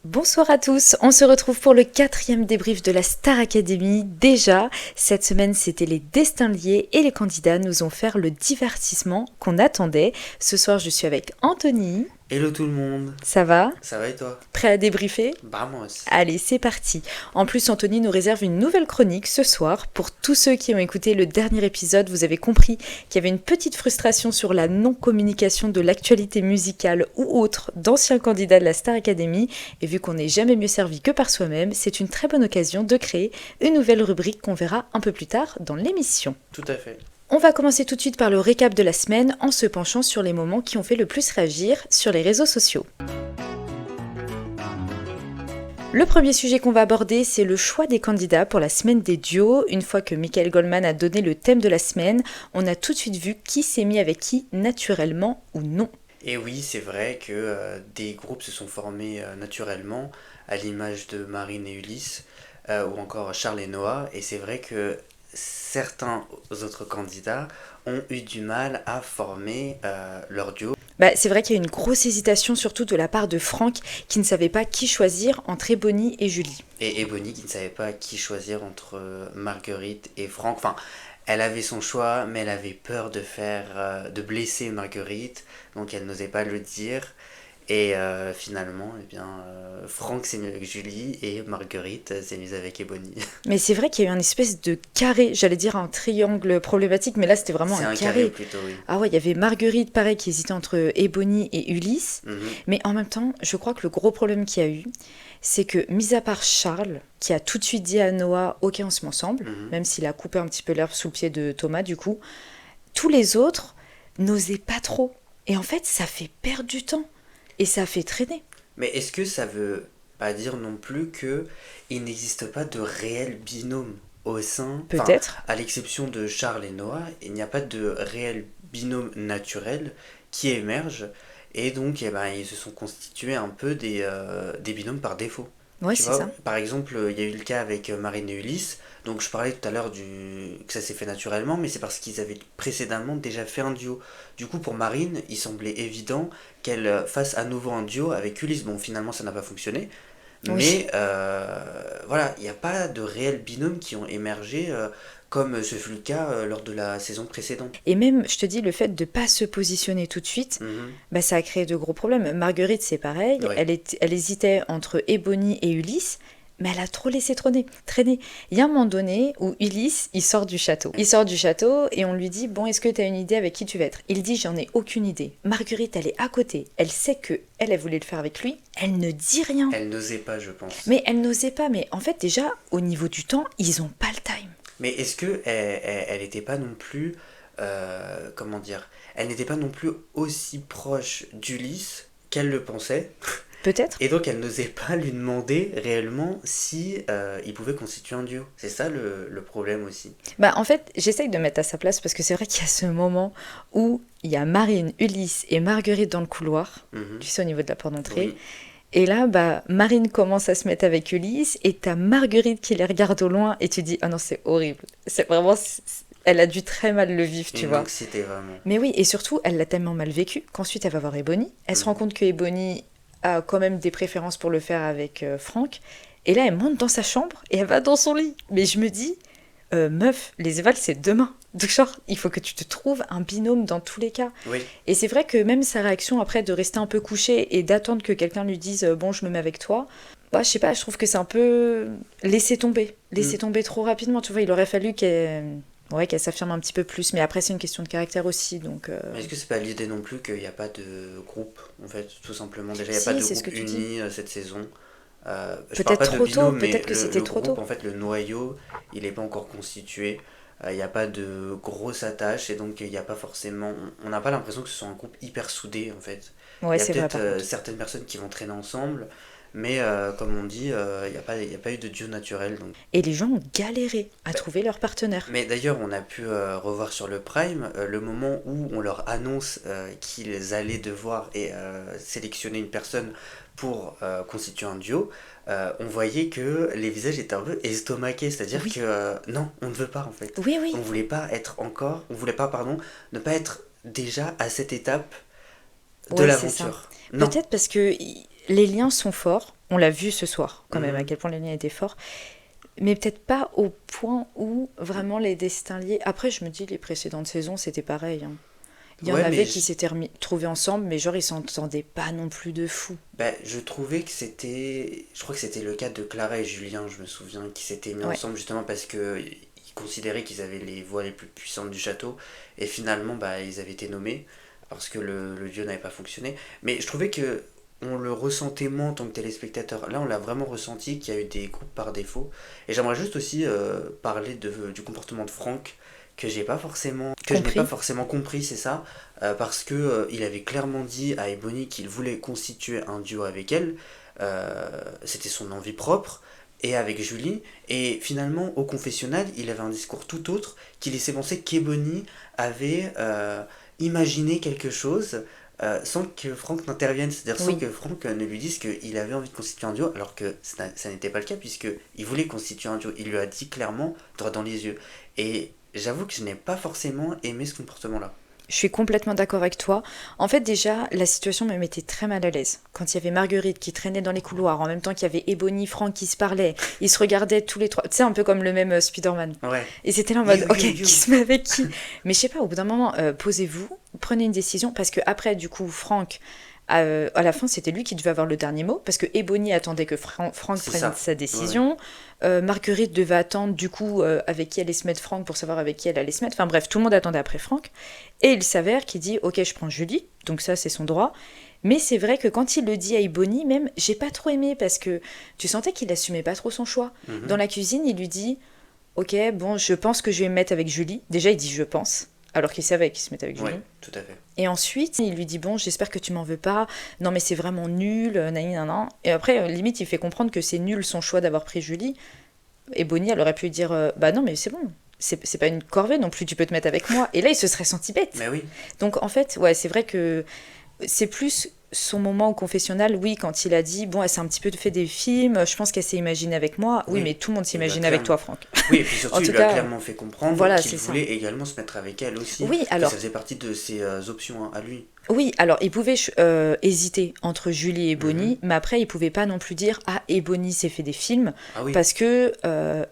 Bonsoir à tous, on se retrouve pour le 4e débrief de la Star Academy. Déjà, cette semaine c'était les destins liés et les candidats nous ont fait le divertissement qu'on attendait. Ce soir je suis avec Anthony. Hello tout le monde. Ça va ? Ça va et toi? Prêt à débriefer ? Vamos. Allez, c'est parti. En plus, Anthony nous réserve une nouvelle chronique ce soir. Pour tous ceux qui ont écouté le dernier épisode, vous avez compris qu'il y avait une petite frustration sur la non-communication de l'actualité musicale ou autre d'anciens candidats de la Star Academy. Et vu qu'on n'est jamais mieux servi que par soi-même, c'est une très bonne occasion de créer une nouvelle rubrique qu'on verra un peu plus tard dans l'émission. Tout à fait. On va commencer tout de suite par le récap de la semaine en se penchant sur les moments qui ont fait le plus réagir sur les réseaux sociaux. Le premier sujet qu'on va aborder, c'est le choix des candidats pour la semaine des duos. Une fois que Michael Goldman a donné le thème de la semaine, on a tout de suite vu qui s'est mis avec qui, naturellement ou non. Et oui, c'est vrai que des groupes se sont formés naturellement, à l'image de Marine et Ulysse, ou encore Charles et Noah, et c'est vrai que certains autres candidats ont eu du mal à former leur duo. C'est vrai qu'il y a une grosse hésitation, surtout de la part de Franck, qui ne savait pas qui choisir entre Ebony et Julie. Et Ebony qui ne savait pas qui choisir entre Marguerite et Franck. Enfin, elle avait son choix, mais elle avait peur de blesser Marguerite, donc elle n'osait pas le dire. Et finalement, Franck s'est mis avec Julie et Marguerite s'est mise avec Ebony. Mais c'est vrai qu'il y a eu une espèce de carré, j'allais dire un triangle problématique, mais là c'était vraiment C'est un un carré. carré plutôt, oui. Ah ouais, il y avait Marguerite, pareil, qui hésitait entre Ebony et Ulysse. Mais en même temps, je crois que le gros problème qu'il y a eu, c'est que, mis à part Charles, qui a tout de suite dit à Noah, ok, on se met ensemble, même s'il a coupé un petit peu l'herbe sous le pied de Thomas, du coup, tous les autres n'osaient pas trop. Et en fait, ça fait perdre du temps. Et ça fait traîner. Mais est-ce que ça veut pas dire non plus que il n'existe pas de réel binôme au sein... Peut-être. À l'exception de Charles et Noah, il n'y a pas de réel binôme naturel qui émerge. Et donc, ils se sont constitués un peu des binômes par défaut. Ouais, Tu c'est vois, ça. par exemple, il y a eu le cas avec Marine et Ulysse. Donc, je parlais tout à l'heure que ça s'est fait naturellement, mais c'est parce qu'ils avaient précédemment déjà fait un duo. Du coup, pour Marine, il semblait évident qu'elle fasse à nouveau un duo avec Ulysse. Bon, finalement, ça n'a pas fonctionné. Oui. Mais voilà, il n'y a pas de réels binômes qui ont émergé comme ce fut le cas lors de la saison précédente. Et même, je te dis, le fait de ne pas se positionner tout de suite, ça a créé de gros problèmes. Marguerite, c'est pareil. Ouais. Elle hésitait entre Ebony et Ulysse. Mais elle a trop laissé traîner. Il y a un moment donné où Ulysse, il sort du château. Il sort du château et on lui dit, bon, est-ce que tu as une idée avec qui tu vas être ? Il dit, j'en ai aucune idée. Marguerite, elle est à côté. Elle sait que elle voulait le faire avec lui. Elle ne dit rien. Elle n'osait pas, je pense. Mais elle n'osait pas. Mais en fait, déjà, au niveau du temps, ils n'ont pas le time. Mais est-ce que elle n'était pas non plus... comment dire ? Elle n'était pas non plus aussi proche d'Ulysse qu'elle le pensait. Peut-être. Et donc elle n'osait pas lui demander réellement si il pouvait constituer un duo. C'est ça le problème aussi. En fait, j'essaye de mettre à sa place parce que c'est vrai qu'il y a ce moment où il y a Marine, Ulysse et Marguerite dans le couloir, tu sais, au niveau de la porte d'entrée. Oui. Et là, Marine commence à se mettre avec Ulysse et t'as Marguerite qui les regarde au loin et tu dis, ah non, c'est horrible. C'est vraiment... Elle a dû très mal le vivre, tu vois. Donc c'était vraiment... Mais oui, et surtout, elle l'a tellement mal vécu qu'ensuite elle va voir Ebony. Elle se rend compte que Ebony a quand même des préférences pour le faire avec Franck. Et là, elle monte dans sa chambre et elle va dans son lit. Mais je me dis, meuf, les évals, c'est demain. Donc genre, il faut que tu te trouves un binôme dans tous les cas. Oui. Et c'est vrai que même sa réaction après de rester un peu couchée et d'attendre que quelqu'un lui dise bon, je me mets avec toi, je sais pas, je trouve que c'est un peu laisser tomber trop rapidement. Tu vois, il aurait fallu qu'elle s'affirme un petit peu plus. Mais après, c'est une question de caractère aussi. Donc, Mais est-ce que c'est pas l'idée non plus qu'il n'y a pas de groupe, en fait, tout simplement. Déjà, il n'y a Si, pas de c'est ce groupe que tu uni cette saison. Je Peut-être parle pas de trop tôt, binôme, mais peut-être que c'était le trop groupe, tôt. en fait, le noyau, il n'est pas encore constitué. Il n'y a pas de grosses attaches et donc il n'y a pas forcément... On n'a pas l'impression que ce soit un groupe hyper soudé, en fait. Ouais, Il y a c'est vrai, peut-être par contre. certaines personnes qui vont traîner ensemble, mais comme on dit, il n'y a pas eu de duo naturel. Donc... Et les gens ont galéré à trouver leur partenaire. Mais d'ailleurs, on a pu revoir sur le Prime le moment où on leur annonce qu'ils allaient devoir sélectionner une personne pour constituer un duo. On voyait que les visages étaient un peu estomaqués, c'est-à-dire Oui. que non, on ne veut pas en fait. Oui, oui. On voulait pas ne pas être déjà à cette étape de Ouais, c'est ça. l'aventure. Non. Peut-être parce que les liens sont forts. On l'a vu ce soir, quand même, à Mhm. quel point les liens étaient forts. Mais peut-être pas au point où vraiment les destins liés. Après, je me dis, les précédentes saisons, c'était pareil, hein. Il y en Ouais, avait qui s'étaient trouvés ensemble, mais genre, ils s'entendaient pas non plus de fou. bah, je trouvais que c'était. Je crois que c'était le cas de Clara et Julien, je me souviens, qui s'étaient mis Ouais. ensemble justement parce que ils considéraient qu'ils avaient les voix les plus puissantes du château. Et finalement, bah, ils avaient été nommés parce que le duo n'avait pas fonctionné. Mais je trouvais que on le ressentait moins en tant que téléspectateur. Là, on l'a vraiment ressenti qu'il y a eu des groupes par défaut. Et j'aimerais juste aussi parler du comportement de Franck que je n'ai pas Compris? forcément compris, c'est ça, parce que il avait clairement dit à Ebony qu'il voulait constituer un duo avec elle. C'était son envie propre et avec Julie. Et finalement, au confessionnal, il avait un discours tout autre qui laissait penser qu'Ebony avait imaginé quelque chose sans que Franck n'intervienne, c'est-à-dire sans Oui. que Franck ne lui dise qu'il avait envie de constituer un duo, alors que ça n'était pas le cas, puisqu'il voulait constituer un duo. Il lui a dit clairement, droit dans les yeux. Et j'avoue que je n'ai pas forcément aimé ce comportement-là. Je suis complètement d'accord avec toi. En fait, déjà, la situation me mettait très mal à l'aise. Quand il y avait Marguerite qui traînait dans les couloirs, en même temps qu'il y avait Ebony, Franck qui se parlaient, ils se regardaient tous les trois. Tu sais, un peu comme le même Spider-Man. Ouais. Et c'était là en mode, You, ok, you, qui you. se met avec qui? Mais je sais pas, au bout d'un moment, posez-vous, prenez une décision, parce que après, du coup, Franck, à la fin, c'était lui qui devait avoir le dernier mot, parce que Ebony attendait que Franck C'est prenne ça. sa Ouais, ouais. décision. Marguerite devait attendre, du coup, avec qui allait se mettre Franck pour savoir avec qui elle allait se mettre. Enfin bref, tout le monde attendait après Franck. Et il s'avère qu'il dit, ok, je prends Julie, donc ça, c'est son droit. Mais c'est vrai que quand il le dit à Ebony, même, j'ai pas trop aimé, parce que tu sentais qu'il assumait pas trop son choix. Dans Mhm. la cuisine, il lui dit, ok, bon, je pense que je vais me mettre avec Julie. Déjà, il dit je pense, alors qu'il savait qu'il se mettait avec Ouais, Julie. tout à fait. Et ensuite, il lui dit bon, j'espère que tu m'en veux pas. Non, mais c'est vraiment nul, nani nan. Et après, limite, il fait comprendre que c'est nul son choix d'avoir pris Julie. Et Bonnie, elle aurait pu lui dire bah non, mais c'est bon. C'est pas une corvée non plus, tu peux te mettre avec moi. Et là, il se serait senti bête. Mais oui. Donc en fait, ouais, c'est vrai que c'est plus son moment au confessionnal, oui, quand il a dit bon, elle s'est un petit peu fait des films, je pense qu'elle s'est imaginée avec moi. Oui, mais Oui. tout le monde Il lui a s'imagine avec clairement. toi, Franck. Oui, et puis En surtout, il tout lui a cas, clairement fait comprendre voilà, qu'il c'est ça. voulait également se mettre avec elle aussi. Oui, Que ça alors faisait partie de ses options hein, à lui. oui, alors il pouvait hésiter entre Julie et Bonnie, Mhm. mais après il pouvait pas non plus dire ah Ebony s'est fait des films Ah oui. parce que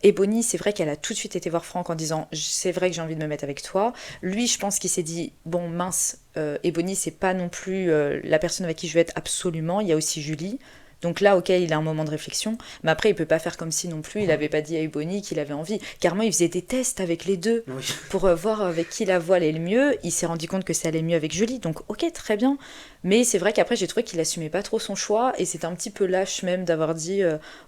Ebony c'est vrai qu'elle a tout de suite été voir Franck en disant c'est vrai que j'ai envie de me mettre avec toi. Lui je pense qu'il s'est dit bon mince Ebony c'est pas non plus la personne avec qui je vais être absolument, il y a aussi Julie. Donc là, ok, il a un moment de réflexion, mais après, il peut pas faire comme si non plus il avait pas dit à Ebony qu'il avait envie. Carrément, il faisait des tests avec les deux Oui. pour voir avec qui la voix allait le mieux. Il s'est rendu compte que ça allait mieux avec Julie, donc ok, très bien. Mais c'est vrai qu'après, j'ai trouvé qu'il assumait pas trop son choix, et c'était un petit peu lâche même d'avoir dit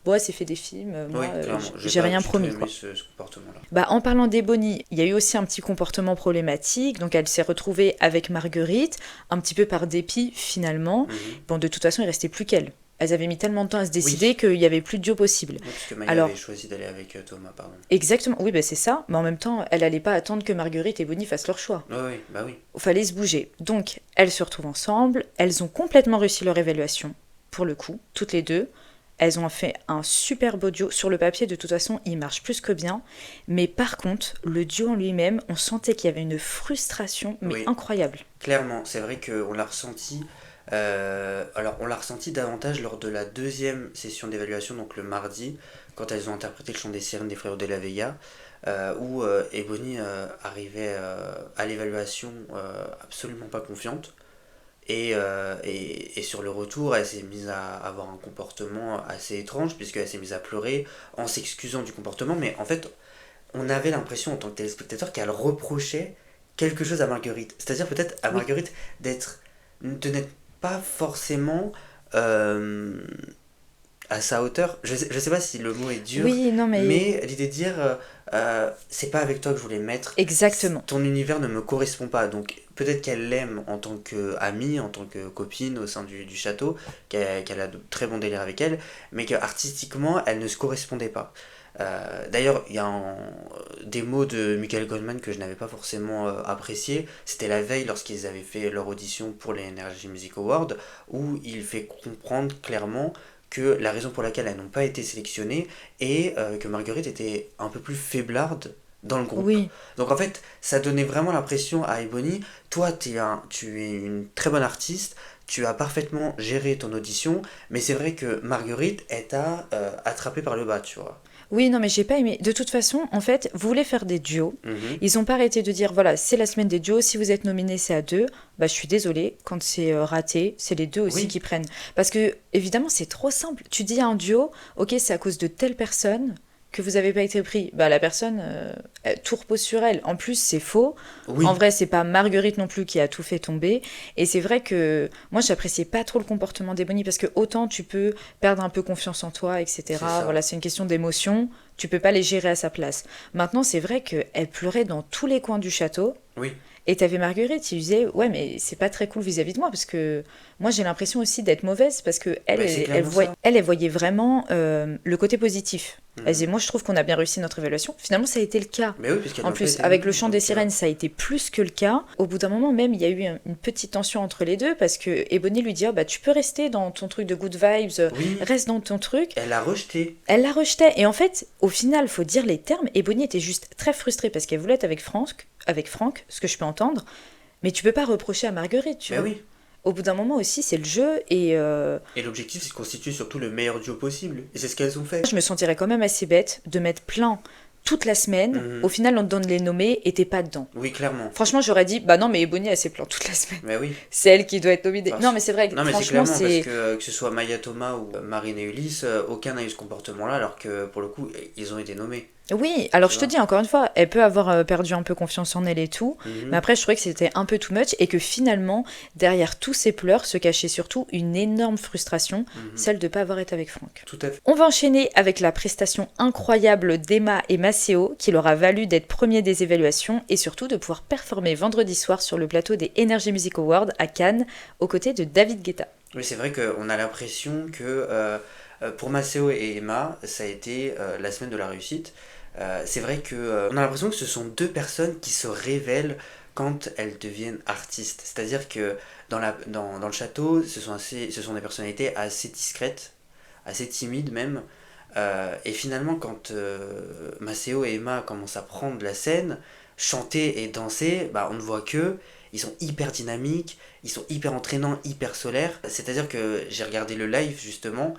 bon, elle s'est fait des films, moi, Oui, clairement. J'ai j'ai pas rien du tout promis, aimé quoi. ce comportement-là. Bah, en parlant d'Ebony, il y a eu aussi un petit comportement problématique, donc elle s'est retrouvée avec Marguerite, un petit peu par dépit finalement. Mhm. Bon, de toute façon, il restait plus qu'elle. Elles avaient mis tellement de temps à se décider Oui. qu'il n'y avait plus de duo possible. Oui, puisque Maya avait Alors, choisi d'aller avec Thomas, pardon. exactement, oui, bah c'est ça, mais en même temps, elle allait pas attendre que Marguerite et Bonnie fassent leur choix. Oui, oui, bah oui. Il fallait se bouger. Donc, elles se retrouvent ensemble, elles ont complètement réussi leur évaluation, pour le coup, toutes les deux. Elles ont fait un superbe audio. Sur le papier, de toute façon, il marche plus que bien. Mais par contre, le duo en lui-même, on sentait qu'il y avait une frustration, mais Oui, incroyable. clairement, c'est vrai qu'on l'a ressenti. Alors, on l'a ressenti davantage lors de la deuxième session d'évaluation, donc le mardi, quand elles ont interprété le chant des sirènes des frères de la Vega, où Ebony arrivait à l'évaluation absolument pas confiante. Et sur le retour, elle s'est mise à avoir un comportement assez étrange, puisqu'elle s'est mise à pleurer en s'excusant du comportement. Mais en fait, on avait l'impression en tant que téléspectateur qu'elle reprochait quelque chose à Marguerite. C'est-à-dire peut-être à Oui, Marguerite de n'être pas forcément euh, à sa hauteur. Je sais pas si le mot est dur, oui, non, mais mais l'idée de dire c'est pas avec toi que je voulais me mettre, exactement. ton univers ne me correspond pas. Donc peut-être qu'elle l'aime en tant qu'amie, en tant que copine au sein du château, qu'elle a de très bons délires avec elle, mais qu'artistiquement elle ne se correspondait pas. D'ailleurs, il y a des mots de Michael Goldman que je n'avais pas forcément apprécié. C'était la veille lorsqu'ils avaient fait leur audition pour les Energy Music Awards, où il fait comprendre clairement que la raison pour laquelle elles n'ont pas été sélectionnées est que Marguerite était un peu plus faiblarde dans le groupe. Oui. Donc en fait, ça donnait vraiment l'impression à Ebony, toi tu es une très bonne artiste, tu as parfaitement géré ton audition, mais c'est vrai que Marguerite, elle t'a attrapé par le bas, tu vois. Oui, non, mais j'ai pas aimé. De toute façon, en fait, vous voulez faire des duos. Mhm. Ils ont pas arrêté de dire, voilà, c'est la semaine des duos. Si vous êtes nominé, c'est à deux. Bah, je suis désolée. Quand c'est raté, c'est les deux aussi Oui, qui prennent. Parce que, évidemment, c'est trop simple. Tu dis à un duo, ok, c'est à cause de telle personne que vous avez pas été pris. Bah, la personne, tout repose sur elle. En plus, c'est faux. En oui, vrai, c'est pas Marguerite non plus qui a tout fait tomber. Et c'est vrai que moi, j'appréciais pas trop le comportement d'Ebony parce que autant tu peux perdre un peu confiance en toi, c'est etc. ça. Voilà, c'est une question d'émotion. Tu peux pas les gérer à sa place. Maintenant, c'est vrai qu'elle pleurait dans tous les coins du château. Oui, Et t'avais Marguerite qui lui disait, ouais, mais c'est pas très cool vis-à-vis de moi parce que moi j'ai l'impression aussi d'être mauvaise parce que bah, c'est clairement ça. elle voyait vraiment le côté positif. Elle disait, Mhm. moi je trouve qu'on a bien réussi notre évaluation. Finalement, ça a été le cas. Mais oui, puisqu'elle En n'a pas plus, été avec le nommée, chant des donc sirènes, ça a été plus que le cas. Au bout d'un moment, même, il y a eu une petite tension entre les deux parce que Ebony lui dit, oh, bah tu peux rester dans ton truc de good vibes, oui, reste dans ton truc. elle l'a rejeté. Elle la rejetait. Et en fait, au final, faut dire les termes, Ebony était juste très frustrée parce qu'elle voulait être avec Franck, ce que je peux entendre. Mais tu peux pas reprocher à Marguerite, tu Mais vois. oui. Au bout d'un moment aussi, c'est le jeu et Et l'objectif, c'est de constituer surtout le meilleur duo possible. Et c'est ce qu'elles ont fait. je me sentirais quand même assez bête de mettre plein toute la semaine. Au Mhm. final, on te donne les nommés et t'es pas dedans. Oui, clairement. Franchement, j'aurais dit, bah non, mais Ebony, elle s'est plaint toute la semaine. Mais oui. C'est elle qui doit être nominée. Non, Parce... mais c'est vrai, Non, mais c'est franchement, clairement parce c'est. que ce soit Maya Thomas ou Marine et Ulysse, aucun n'a eu ce comportement-là, alors que pour le coup, ils ont été nommés. Oui, alors Tu je te vois. dis encore une fois, elle peut avoir perdu un peu confiance en elle et tout, mais Mhm. après je trouvais que c'était un peu too much et que finalement, derrière tous ces pleurs se cachait surtout une énorme frustration, Mhm. celle de ne pas avoir été avec Franck. Tout à fait. On va enchaîner avec la prestation incroyable d'Emma et Maceo qui leur a valu d'être premier des évaluations et surtout de pouvoir performer vendredi soir sur le plateau des Energy Music Awards à Cannes aux côtés de David Guetta. Oui, c'est vrai qu'on a l'impression que pour Maceo et Emma, ça a été la semaine de la réussite. C'est vrai que on a l'impression que ce sont deux personnes qui se révèlent quand elles deviennent artistes. C'est-à-dire que dans le château, ce sont des personnalités assez discrètes, assez timides même. Et finalement, quand Maceo et Emma commencent à prendre la scène, chanter et danser, bah, on ne voit que ils sont hyper dynamiques, ils sont hyper entraînants, hyper solaires. C'est-à-dire que j'ai regardé le live justement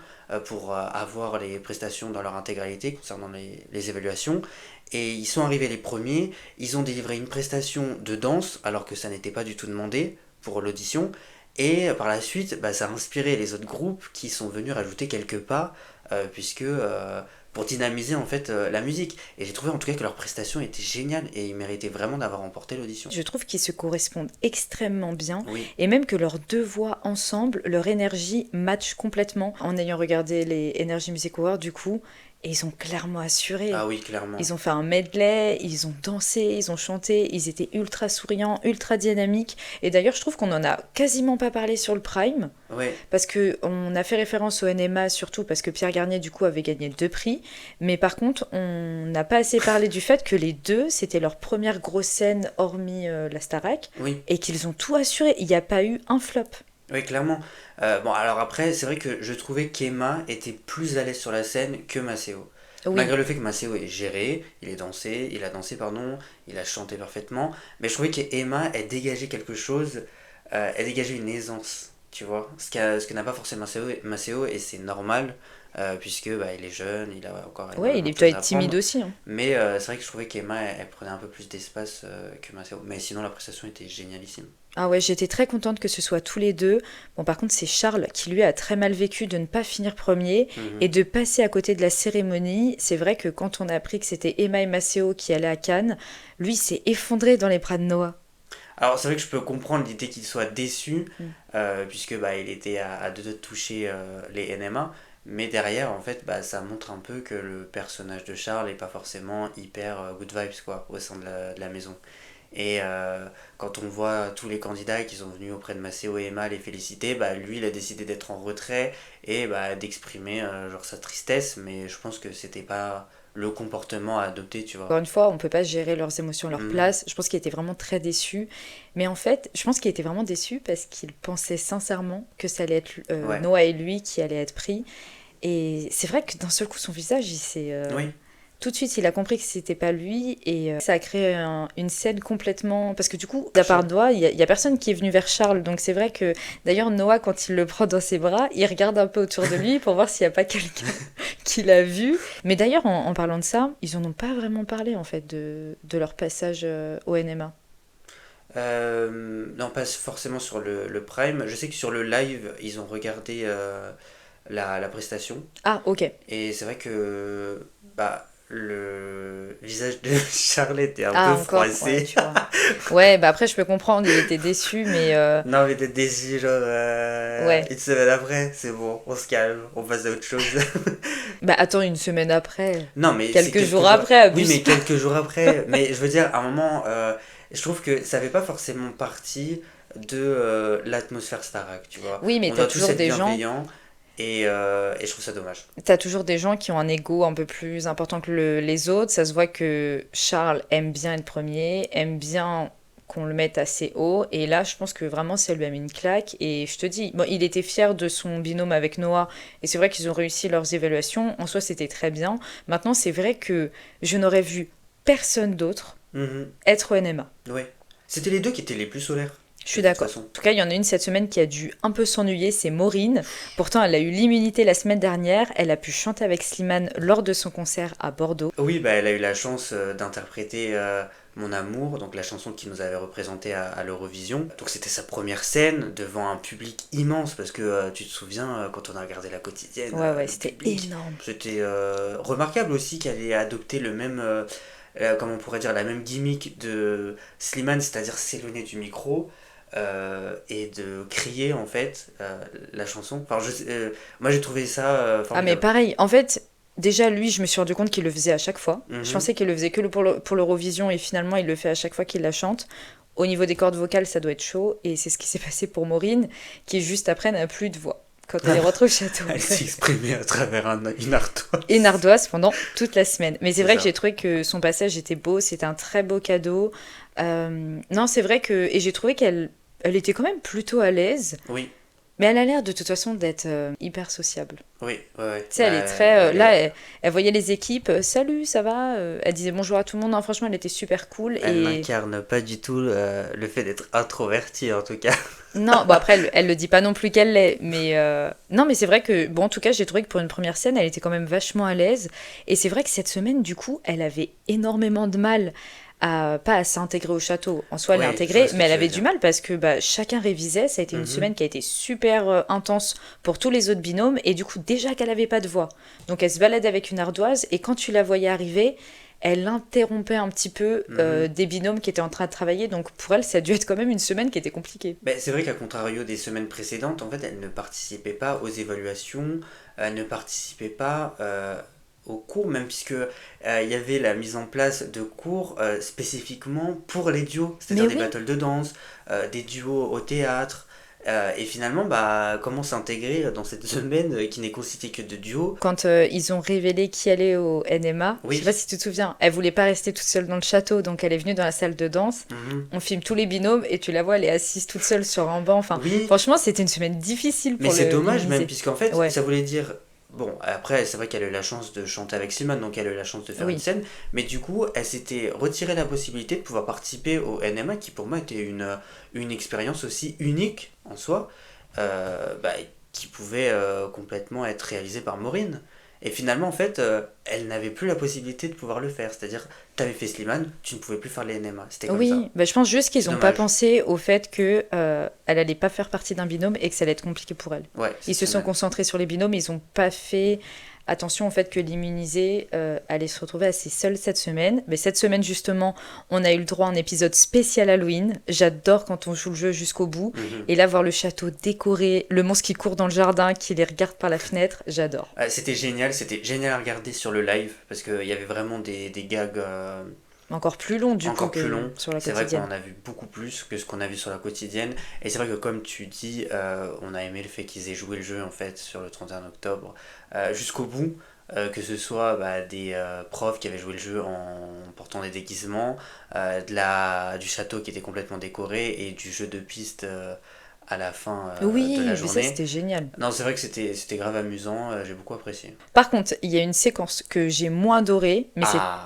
pour avoir les prestations dans leur intégralité concernant les évaluations. Et ils sont arrivés les premiers, ils ont délivré une prestation de danse alors que ça n'était pas du tout demandé pour l'audition. Et par la suite, bah, ça a inspiré les autres groupes qui sont venus rajouter quelques pas, puisque pour dynamiser en fait la musique. Et j'ai trouvé en tout cas que leur prestation était géniale et ils méritaient vraiment d'avoir remporté l'audition. Je trouve qu'ils se correspondent extrêmement bien Oui, et même que leurs deux voix ensemble, leur énergie match complètement. En ayant regardé les Energy Music Awards, du coup, et ils ont clairement assuré. ah oui, clairement. Ils ont fait un medley, ils ont dansé, ils ont chanté, ils étaient ultra souriants, ultra dynamiques. Et d'ailleurs, je trouve qu'on en a quasiment pas parlé sur le Prime, Ouais, parce que on a fait référence au NMA surtout parce que Pierre Garnier du coup avait gagné 2 prix. Mais par contre, on n'a pas assez parlé du fait que les deux, c'était leur première grosse scène hormis la Starac, oui, et qu'ils ont tout assuré. Il n'y a pas eu un flop. oui, clairement. Bon, alors après, c'est vrai que je trouvais qu'Emma était plus à l'aise sur la scène que Maceo. Oui, Malgré le fait que Maceo est géré, il a dansé, pardon, il a chanté parfaitement, mais je trouvais qu'Emma, elle dégageait quelque chose, elle dégageait une aisance, tu vois, ce que n'a pas forcément Maceo et c'est normal, puisque bah, il est jeune, il a encore ouais, énormément il de doit choses à être timide apprendre, aussi, hein. mais c'est vrai que je trouvais qu'Emma, elle prenait un peu plus d'espace que Maceo, mais sinon la prestation était génialissime. Ah ouais, j'étais très contente que ce soit tous les deux. Bon, par contre, c'est Charles qui lui a très mal vécu de ne pas finir premier et Mhm. de passer à côté de la cérémonie. C'est vrai que quand on a appris que c'était Emma et Maceo qui allaient à Cannes, lui s'est effondré dans les bras de Noah. Alors c'est vrai que je peux comprendre l'idée qu'il soit déçu, Mm. puisque bah, il était à deux doigts de toucher les NMA, mais derrière en fait bah, ça montre un peu que le personnage de Charles est pas forcément hyper good vibes quoi, au sein de la maison. Et quand on voit tous les candidats qui sont venus auprès de Maceo et Emma les féliciter, bah, lui il a décidé d'être en retrait et bah, d'exprimer genre sa tristesse, mais je pense que c'était pas le comportement à adopter, tu Encore vois. une fois, on ne peut pas gérer leurs émotions à leur Mhm. place. Je pense qu'il était vraiment très déçu. Mais en fait, je pense qu'il était vraiment déçu parce qu'il pensait sincèrement que ça allait être Ouais, Noah et lui qui allaient être pris. Et c'est vrai que d'un seul coup, son visage, il s'est oui. tout de suite, il a compris que c'était pas lui et ça a créé une scène complètement. Parce que du coup, à part Noah, il y a personne qui est venu vers Charles. Donc c'est vrai que d'ailleurs, Noah, quand il le prend dans ses bras, il regarde un peu autour de lui pour voir s'il n'y a pas quelqu'un qui l'a vu. Mais d'ailleurs, en parlant de ça, ils en ont pas vraiment parlé en fait de leur passage au NMA. Non, pas forcément sur le Prime. Je sais que sur le live, ils ont regardé la prestation. Ah, ok. Et c'est vrai que bah, le visage de Charles était un Ah, peu encore, ouais, froissé. tu vois. Ouais, bah après, je peux comprendre, il était déçu, mais Non, mais t'es déçu, genre, ouais. une semaine après, c'est bon, on se calme, on passe à autre chose. Bah attends, une semaine après, Non, mais c'est quelques quelques jours jours. après, Oui, abuse mais pas. quelques jours après. Mais je veux dire, à un moment, je trouve que ça fait pas forcément partie de l'atmosphère Starac, tu vois. Oui, mais On doit tous être bienveillants et je trouve ça dommage. t'as toujours des gens qui ont un ego un peu plus important que les autres. Ça se voit que Charles aime bien être premier, aime bien qu'on le mette assez haut. Et là, je pense que vraiment, ça lui a mis une claque. Et je te dis, bon, il était fier de son binôme avec Noah. Et c'est vrai qu'ils ont réussi leurs évaluations. En soi, c'était très bien. Maintenant, c'est vrai que je n'aurais vu personne d'autre Mhm. être au NMA. Ouais. C'était les deux qui étaient les plus solaires, Je de suis toute d'accord. façon. En tout cas, il y en a une cette semaine qui a dû un peu s'ennuyer, c'est Maureen. Pourtant, elle a eu l'immunité la semaine dernière. Elle a pu chanter avec Slimane lors de son concert à Bordeaux. Oui, bah, elle a eu la chance d'interpréter Mon Amour, donc la chanson qui nous avait représenté à l'Eurovision. Donc c'était sa première scène devant un public immense, parce que tu te souviens, quand on a regardé la quotidienne, Ouais, ouais, le c'était public, énorme. c'était remarquable aussi qu'elle ait adopté le même, comment on pourrait dire, la même gimmick de Slimane, c'est-à-dire s'éloigner du micro. Et de crier en fait la chanson. Enfin, moi j'ai trouvé ça Ah, mais formidable. pareil, en fait, déjà, lui, je me suis rendu compte qu'il le faisait à chaque fois. Je Mhm. pensais qu'il le faisait que pour l'Eurovision et finalement, il le fait à chaque fois qu'il la chante. Au niveau des cordes vocales, ça doit être chaud. Et c'est ce qui s'est passé pour Maureen, qui juste après n'a plus de voix quand elle est rentrée au château. Elle s'est exprimée à travers une Et ardoise. Nardoise pendant toute la semaine. Mais c'est C'est vrai que j'ai ça. trouvé que son passage était beau, c'était un très beau cadeau. Non, c'est vrai que... Et j'ai trouvé qu'elle était quand même plutôt à l'aise, Oui, mais elle a l'air de toute façon d'être hyper sociable. oui, ouais, ouais. Tu sais, Bah, elle est très... elle là, est, elle voyait les équipes, salut, ça va elle disait bonjour à tout le monde. Non, franchement, elle était super cool. elle Et n'incarne pas du tout le fait d'être introvertie en tout cas. non, bon après, elle le dit pas non plus qu'elle l'est, mais non, mais c'est vrai que, bon, en tout cas, j'ai trouvé que pour une première scène, elle était quand même vachement à l'aise. Et c'est vrai que cette semaine, du coup, elle avait énormément de mal pas à s'intégrer au château. En soi, elle est Oui, je vois intégrée, ce que mais elle tu veux avait du dire. mal parce que bah, chacun révisait. Ça a été une Mhm. semaine qui a été super intense pour tous les autres binômes. Et du coup, déjà qu'elle avait pas de voix. Donc, elle se balade avec une ardoise et quand tu la voyais arriver, elle interrompait un petit peu Mhm. des binômes qui étaient en train de travailler. Donc, pour elle, ça a dû être quand même une semaine qui était compliquée. Ben, c'est vrai qu'à contrario des semaines précédentes, en fait, elle ne participait pas aux évaluations, elle ne participait pas aux cours, même puisque il y avait la mise en place de cours spécifiquement pour les duos, Mais c'est-à-dire des oui, battles de danse, des duos au théâtre. Et finalement, bah, comment s'intégrer dans cette semaine qui n'est constituée que de duos? quand ils ont révélé qui allait au NMA, je sais pas Oui. si tu te souviens, elle voulait pas rester toute seule dans le château, donc elle est venue dans la salle de danse. Mhm. On filme tous les binômes et tu la vois, elle est assise toute seule sur un banc. Enfin, Oui, franchement, c'était une semaine difficile mais pour c'est dommage même, l'immuniser. puisqu'en fait, Ouais, ça voulait dire. Bon, après, c'est vrai qu'elle a eu la chance de chanter avec Simone, donc elle a eu la chance de faire une oui. scène, mais du coup, elle s'était retirée la possibilité de pouvoir participer au NMA, qui pour moi était une expérience aussi unique en soi, bah, qui pouvait complètement être réalisée par Maureen. Et finalement, en fait, elle n'avait plus la possibilité de pouvoir le faire. C'est-à-dire, t'avais fait Slimane, tu ne pouvais plus faire les NMA. C'était comme ça. Oui, bah, je pense juste qu'ils C'est ont pas dommage. pensé au fait que elle allait pas faire partie d'un binôme et que ça allait être compliqué pour elle. Ouais, Ils cette se sont semaine. concentrés sur les binômes, ils ont pas fait attention au fait que l'immunisée allait se retrouver assez seule cette semaine. Mais cette semaine, justement, on a eu le droit à un épisode spécial Halloween. J'adore quand on joue le jeu jusqu'au bout. Mhm. Et là, voir le château décoré, le monstre qui court dans le jardin, qui les regarde par la fenêtre, j'adore. C'était génial à regarder sur le live, parce qu'il y avait vraiment des gags Encore plus long, du coup, encore plus que long. sur la C'est vrai qu'on quotidienne. en a vu beaucoup plus que ce qu'on a vu sur la quotidienne. Et c'est vrai que comme tu dis, on a aimé le fait qu'ils aient joué le jeu en fait sur le 31 octobre jusqu'au bout. Que ce soit bah, des profs qui avaient joué le jeu en portant des déguisements, du château qui était complètement décoré et du jeu de piste à la fin Oui, de la mais ça journée. c'était génial. Non, c'est vrai que c'était grave amusant, j'ai beaucoup apprécié. Par contre, il y a une séquence que j'ai moins adorée, Ah,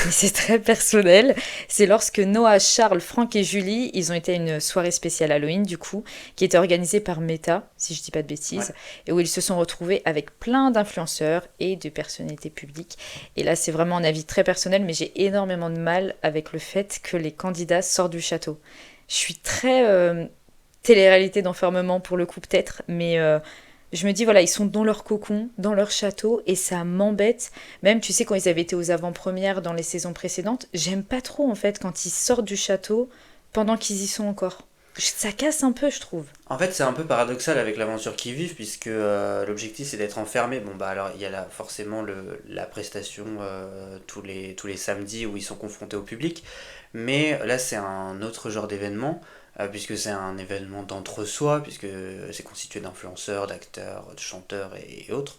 mais c'est très personnel. C'est lorsque Noah, Charles, Franck et Julie, ils ont été à une soirée spéciale Halloween, du coup, qui était organisée par Meta, si je dis pas de ouais. bêtises, et où ils se sont retrouvés avec plein d'influenceurs et de personnalités publiques. Et là, c'est vraiment un avis très personnel, mais j'ai énormément de mal avec le fait que les candidats sortent du château. Je suis très télé-réalité d'enfermement pour le coup, peut-être, mais je me dis, voilà, ils sont dans leur cocon, dans leur château, et ça m'embête. Même, tu sais, quand ils avaient été aux avant-premières dans les saisons précédentes, j'aime pas trop, en fait, quand ils sortent du château pendant qu'ils y sont encore. Ça casse un peu, je trouve. En fait, c'est un peu paradoxal avec l'aventure qu'ils vivent, puisque l'objectif c'est d'être enfermé. Bon, bah alors, il y a forcément la prestation tous les samedis où ils sont confrontés au public, mais là, c'est un autre genre d'événement, puisque c'est un événement d'entre-soi, puisque c'est constitué d'influenceurs, d'acteurs, de chanteurs et autres.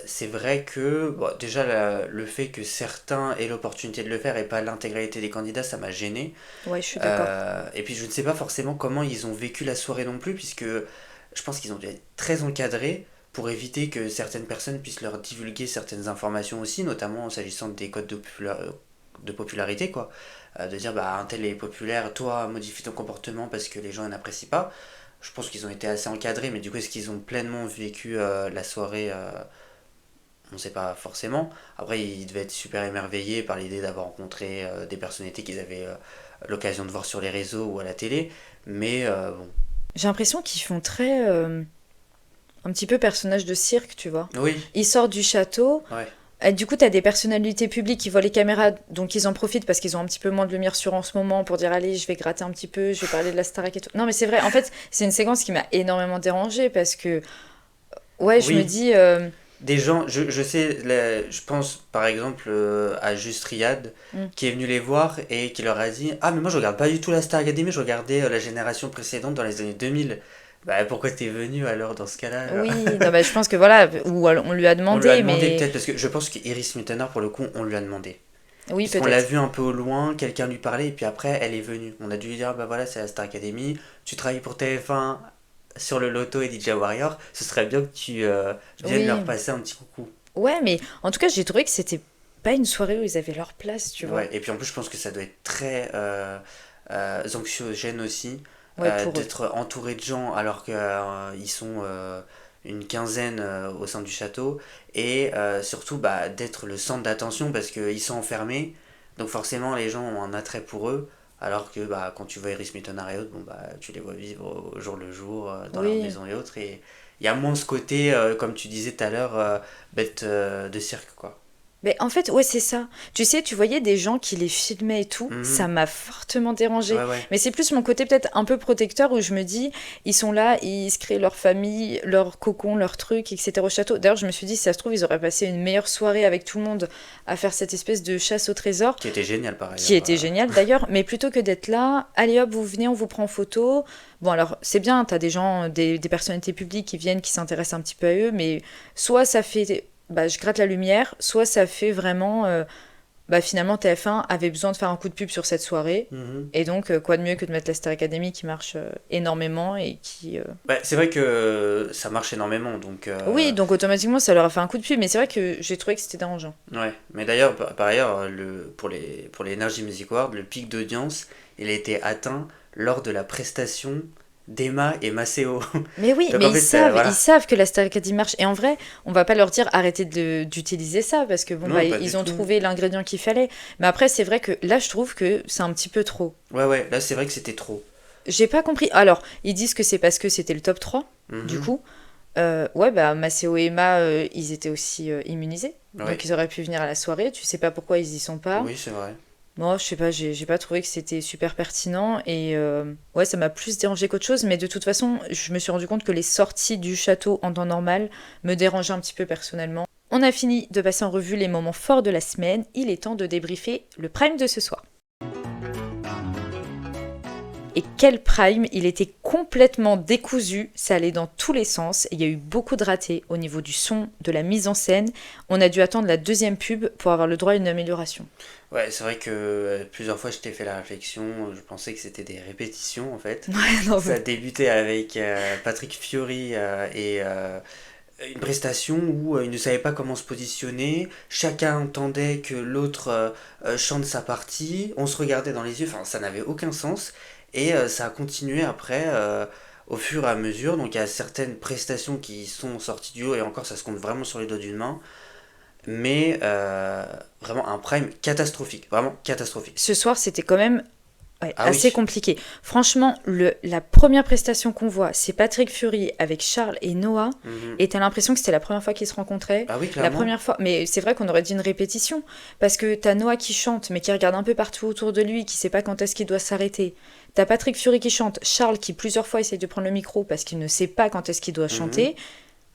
C'est vrai que bon, déjà le fait que certains aient l'opportunité de le faire et pas l'intégralité des candidats, ça m'a gêné. Ouais, je suis d'accord. Et puis je ne sais pas forcément comment ils ont vécu la soirée non plus, puisque je pense qu'ils ont dû être très encadrés pour éviter que certaines personnes puissent leur divulguer certaines informations aussi, notamment s'agissant des codes de popularité, quoi. De dire, bah, un tel est populaire, toi, modifie ton comportement parce que les gens n'apprécient pas. Je pense qu'ils ont été assez encadrés, mais du coup, est-ce qu'ils ont pleinement vécu la soirée on ne sait pas forcément. Après, ils devaient être super émerveillés par l'idée d'avoir rencontré des personnalités qu'ils avaient l'occasion de voir sur les réseaux ou à la télé. Mais bon. J'ai l'impression qu'ils font très... un petit peu personnage de cirque, tu vois. Oui, Ils sortent du château. ouais. Et du coup, t'as des personnalités publiques qui voient les caméras, donc ils en profitent parce qu'ils ont un petit peu moins de lumière sur en ce moment pour dire allez, je vais gratter un petit peu, je vais parler de la Starac et tout. Non, mais c'est vrai, en fait, c'est une séquence qui m'a énormément dérangée parce que, ouais, je me Oui, dis, des gens, je sais, je pense par exemple à Just Riyad hmm, qui est venu les voir et qui leur a dit: Ah, mais moi je regarde pas du tout la Star Academy, je regardais la génération précédente dans les années 2000. Bah pourquoi t'es venu alors dans ce cas-là genre oui, non, bah, je pense que voilà, ou alors, on lui a On lui a demandé, demandé mais peut-être, parce que je pense qu'Iris Mittenard pour le coup, on lui a demandé. oui, Puisqu'on l'a peut-être. vu un peu au loin, quelqu'un lui parlait, et puis après, elle est venue. On a dû lui dire: bah voilà, c'est la Star Academy, tu travailles pour TF1 sur le Loto et DJ Warrior, ce serait bien que tu viennes leur Oui, passer un petit coucou. ouais, mais en tout cas, j'ai trouvé que c'était pas une soirée où ils avaient leur place, tu vois. Ouais, et puis en plus, je pense que ça doit être très anxiogène aussi, Ouais, pour eux. d'être entouré de gens alors qu'ils sont une quinzaine au sein du château, et surtout bah, d'être le centre d'attention parce qu'ils sont enfermés, donc forcément les gens ont un attrait pour eux, alors que bah, quand tu vois Iris Mittenard et autres, bon, bah, tu les vois vivre au jour le jour, dans leur Oui. maison et autres, et il y a moins ce côté, comme tu disais tout à l'heure, bête de cirque, quoi. Mais en fait, ouais, c'est ça. Tu sais, tu voyais des gens qui les filmaient et tout, ça Mhm. m'a fortement dérangé. Ouais, ouais. Mais c'est plus mon côté peut-être un peu protecteur où je me dis, ils sont là, ils se créent leur famille, leur cocon, leur truc, etc. au château. D'ailleurs, je me suis dit, si ça se trouve, ils auraient passé une meilleure soirée avec tout le monde à faire cette espèce de chasse au trésor, Qui était génial par qui ailleurs. était génial d'ailleurs. Mais plutôt que d'être là, allez hop, vous venez, on vous prend en photo. Bon, alors, c'est bien, t'as des gens, des personnalités publiques qui viennent, qui s'intéressent un petit peu à eux, mais soit ça fait bah, je gratte la lumière, soit ça fait vraiment, bah, finalement TF1 avait besoin de faire un coup de pub sur cette soirée, Mhm. et donc quoi de mieux que de mettre la Star Academy qui marche énormément et qui... Bah, c'est vrai que ça marche énormément, donc Oui, donc automatiquement ça leur a fait un coup de pub, mais c'est vrai que j'ai trouvé que c'était dérangeant. ouais. Mais d'ailleurs, par ailleurs, pour les Energy Music Awards, le pic d'audience, il a été atteint lors de la prestation d'Emma et Maceo. Mais oui, Donc mais en fait, ils voilà. savent que la Star Academy marche, et en vrai, on va pas leur dire arrêtez d'utiliser ça, parce que bon, bah, Non, pas du ils ont tout. trouvé l'ingrédient qu'il fallait, mais après c'est vrai que là je trouve que c'est un petit peu trop. Ouais, ouais, là c'est vrai que c'était trop. J'ai pas compris. Alors, ils disent que c'est parce que c'était le top 3 du Mhm. coup. Ouais, bah, Maceo et Emma, ils étaient aussi immunisés. Ouais, Donc, ils auraient pu venir à la soirée. Tu sais pas pourquoi ils y sont pas. oui, c'est vrai. Moi, je sais pas, j'ai pas trouvé que c'était super pertinent. Et ouais, ça m'a plus dérangé qu'autre chose. Mais de toute façon, je me suis rendu compte que les sorties du château en temps normal me dérangeaient un petit peu personnellement. On a fini de passer en revue les moments forts de la semaine. Il est temps de débriefer le prime de ce soir. Et quel prime, il était complètement décousu, ça allait dans tous les sens, et il y a eu beaucoup de ratés au niveau du son, de la mise en scène. On a dû attendre la deuxième pub pour avoir le droit à une amélioration. Ouais, c'est vrai que plusieurs fois je t'ai fait la réflexion, je pensais que c'était des répétitions en fait. Ouais, non, Ça a débuté avec Patrick Fiori et une prestation où il ne savait pas comment se positionner, chacun entendait que l'autre chante sa partie, on se regardait dans les yeux, enfin ça n'avait aucun sens et ça a continué après au fur et à mesure, donc il y a certaines prestations qui sont sorties du lot et encore ça se compte vraiment sur les doigts d'une main, mais vraiment un prime catastrophique, vraiment catastrophique. ce soir, c'était quand même ouais, Ah assez oui. compliqué. Franchement, la première prestation qu'on voit, c'est Patrick Fury avec Charles et Noah. Mhm. Et t'as l'impression que c'était la première fois qu'ils se rencontraient. Ah oui, La clairement. première fois. Mais c'est vrai qu'on aurait dit une répétition. Parce que t'as Noah qui chante, mais qui regarde un peu partout autour de lui, qui sait pas quand est-ce qu'il doit s'arrêter. T'as Patrick Fury qui chante, Charles qui plusieurs fois essaye de prendre le micro parce qu'il ne sait pas quand est-ce qu'il doit Mhm. chanter.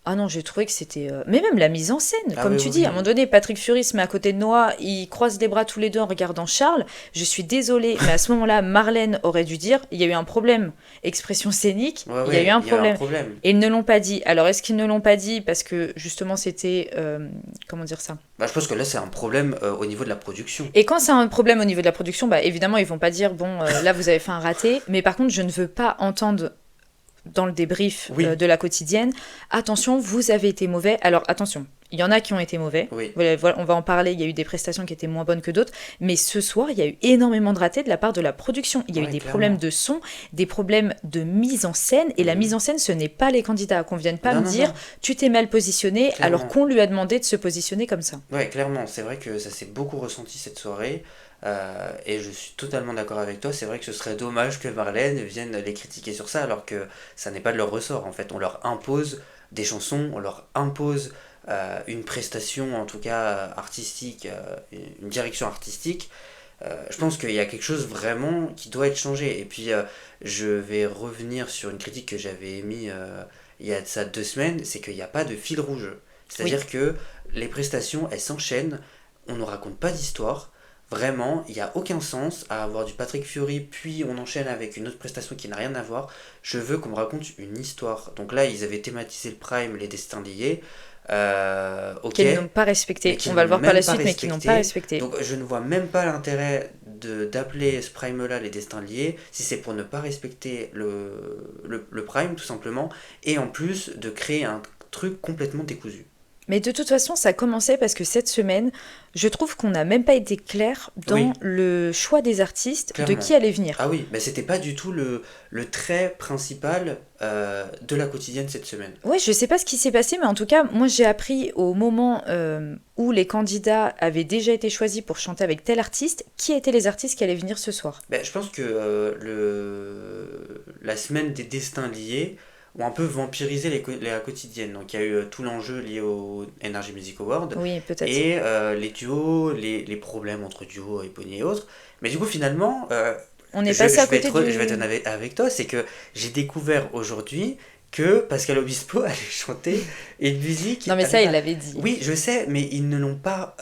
Ah non, j'ai trouvé que c'était. Mais même la mise en scène, Ah comme oui, tu oui, dis, à un moment oui. donné, Patrick Fury se met à côté de Noah, ils croisent les bras tous les deux en regardant Charles. Je suis désolée, mais à ce moment-là, Marlène aurait dû dire il y a eu un problème. Expression scénique, Ouais, il y a eu ouais, un il y a un problème. problème. Et ils ne l'ont pas dit. Alors, est-ce qu'ils ne l'ont pas dit parce que justement c'était. Comment dire ça? Bah, je pense que là, c'est un problème au niveau de la production. Et quand c'est un problème au niveau de la production, bah évidemment, ils vont pas dire bon, là vous avez fait un raté. Mais par contre, je ne veux pas entendre dans le débrief Oui, de la quotidienne, attention, vous avez été mauvais. Alors attention, il y en a qui ont été mauvais. oui, Voilà, voilà, on va en parler, il y a eu des prestations qui étaient moins bonnes que d'autres, mais ce soir, il y a eu énormément de ratés de la part de la production. Il y a eu ouais, des problèmes clairement. de son, des problèmes de mise en scène, et la mise Mhm. en scène, ce n'est pas les candidats. Qu'on vienne pas Non, me non, dire, non, tu t'es mal positionné, alors clairement. qu'on lui a demandé de se positionner comme ça. Ouais, clairement, c'est vrai que ça s'est beaucoup ressenti cette soirée. Et je suis totalement d'accord avec toi. C'est vrai que ce serait dommage que Marlène vienne les critiquer sur ça, alors que ça n'est pas de leur ressort. En fait, on leur impose des chansons, on leur impose une prestation, en tout cas artistique, une direction artistique. Je pense qu'il y a quelque chose vraiment qui doit être changé. Et puis, je vais revenir sur une critique que j'avais émise il y a de ça 2 semaines, c'est qu'il n'y a pas de fil rouge. Oui. C'est-à-dire que les prestations, elles s'enchaînent, on ne raconte pas d'histoire. Vraiment, il n'y a aucun sens à avoir du Patrick Fiori, puis on enchaîne avec une autre prestation qui n'a rien à voir. Je veux qu'on me raconte une histoire. Donc là, ils avaient thématisé le Prime, les destins liés. Ok, Qu'ils n'ont pas mais respecté. On qu'ils va le n'ont voir par la même pas suite, mais qu'ils n'ont pas respecté. respecté. Donc je ne vois même pas l'intérêt d'appeler ce Prime-là les destins liés, si c'est pour ne pas respecter le Prime, tout simplement, et en plus de créer un truc complètement décousu. Mais de toute façon, ça commençait parce que cette semaine, je trouve qu'on n'a même pas été clair dans Oui, le choix des artistes de clairement. qui allait venir. Ah oui, mais c'était pas du tout le trait principal de la quotidienne cette semaine. Ouais, je sais pas ce qui s'est passé, mais en tout cas, moi j'ai appris au moment où les candidats avaient déjà été choisis pour chanter avec tel artiste, qui étaient les artistes qui allaient venir ce soir. Ben, je pense que la semaine des destins liés ont un peu vampirisé la quotidienne. Donc il y a eu tout l'enjeu lié au Energy Music Award Oui, peut-être. et les duos, les problèmes entre duos et Bonnie et autres. Mais du coup, finalement, On est passé à côté je vais être du... honnête avec toi, c'est que j'ai découvert aujourd'hui que Pascal Obispo allait chanter une musique. Non mais ça, il l'avait dit. Oui, je sais, mais ils ne l'ont pas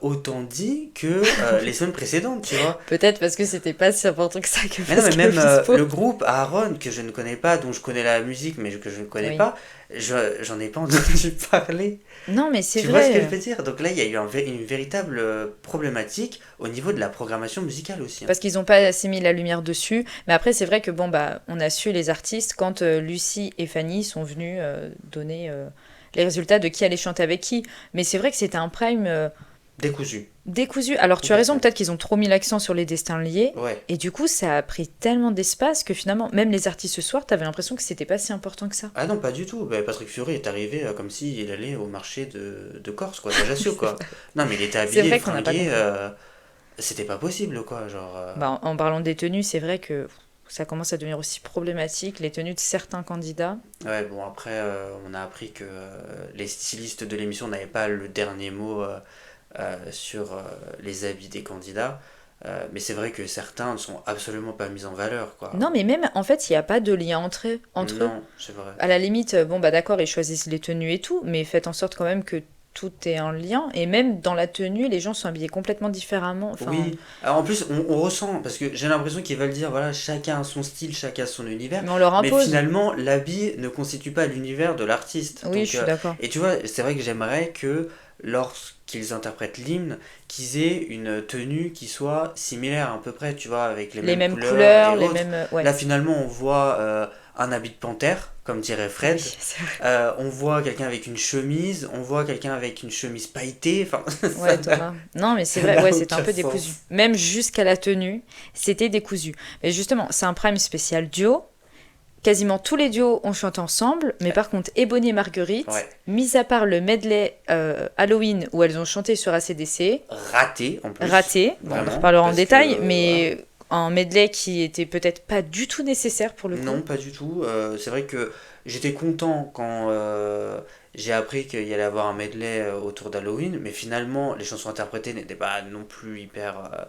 autant dit que les semaines précédentes, tu vois. Peut-être parce que c'était pas si important que ça que Mais non, mais Pascal même Obispo. le groupe Aaron, que je ne connais pas, dont je connais la musique, mais que je ne connais Oui. pas, j'en ai pas entendu parler. Non mais c'est Tu vois ce que je vrai. veux dire? Donc là, il y a eu une véritable problématique au niveau de la programmation musicale aussi, hein. Parce qu'ils n'ont pas assez mis la lumière dessus. Mais après, c'est vrai que bon, bah, on a su les artistes quand Lucie et Fanny sont venues donner les résultats de qui allait chanter avec qui. Mais c'est vrai que c'était un prime Décousu, décousu. Alors tu as raison, complètement. peut-être qu'ils ont trop mis l'accent sur les destins liés. Ouais. Et du coup, ça a pris tellement d'espace que finalement, même les artistes ce soir, t'avais l'impression que c'était pas si important que ça. Ah non, pas du tout. Bah, Patrick Fiori est arrivé comme s'il allait au marché de Corse, quoi, d'Ajaccio, quoi. Non, mais il était C'est habillé, vrai qu'on n'a pas fringué, compris. c'était pas possible, quoi, genre... Bah, en parlant des tenues, c'est vrai que ça commence à devenir aussi problématique, les tenues de certains candidats. Ouais, bon, après, on a appris que les stylistes de l'émission n'avaient pas le dernier mot sur les habits des candidats. Mais c'est vrai que certains ne sont absolument pas mis en valeur, quoi. Non, mais même, en fait, il n'y a pas de lien entre eux. Non, c'est vrai. À la limite, bon, bah d'accord, ils choisissent les tenues et tout, mais faites en sorte quand même que tout est en lien. Et même dans la tenue, les gens sont habillés complètement différemment. Enfin, Oui, alors en plus on ressent, parce que j'ai l'impression qu'ils veulent dire, voilà, chacun a son style, chacun a son univers, mais on leur mais impose. finalement l'habit ne constitue pas l'univers de l'artiste. Oui, je Donc, suis d'accord. et tu vois, c'est vrai que j'aimerais que lorsqu'ils interprètent l'hymne, qu'ils aient une tenue qui soit similaire à peu près, tu vois, avec les Les mêmes mêmes couleurs couleurs, et les autres. mêmes... ouais. Là finalement on voit un habit de panthère, comme dirait Oui, Fred. c'est vrai. On voit quelqu'un avec une chemise, on voit quelqu'un avec une chemise pailletée, enfin ça Ouais, n'a Thomas. Non, mais c'est ça vrai, n'a ouais, c'était un aucun peu décousu. sens. Même jusqu'à la tenue, c'était décousu. Mais justement, c'est un prime spécial duo. Quasiment tous les duos ont chanté ensemble, mais par contre, Ebony et Marguerite, Ouais. mis à part le medley Halloween où elles ont chanté sur AC/DC, Raté en plus, raté, bon, on en vraiment, reparlera en parce que détail, voilà. mais un medley qui était peut-être pas du tout nécessaire pour le Non, coup. pas du tout. C'est vrai que j'étais content quand j'ai appris qu'il y allait avoir un medley autour d'Halloween, mais finalement les chansons interprétées n'étaient pas non plus hyper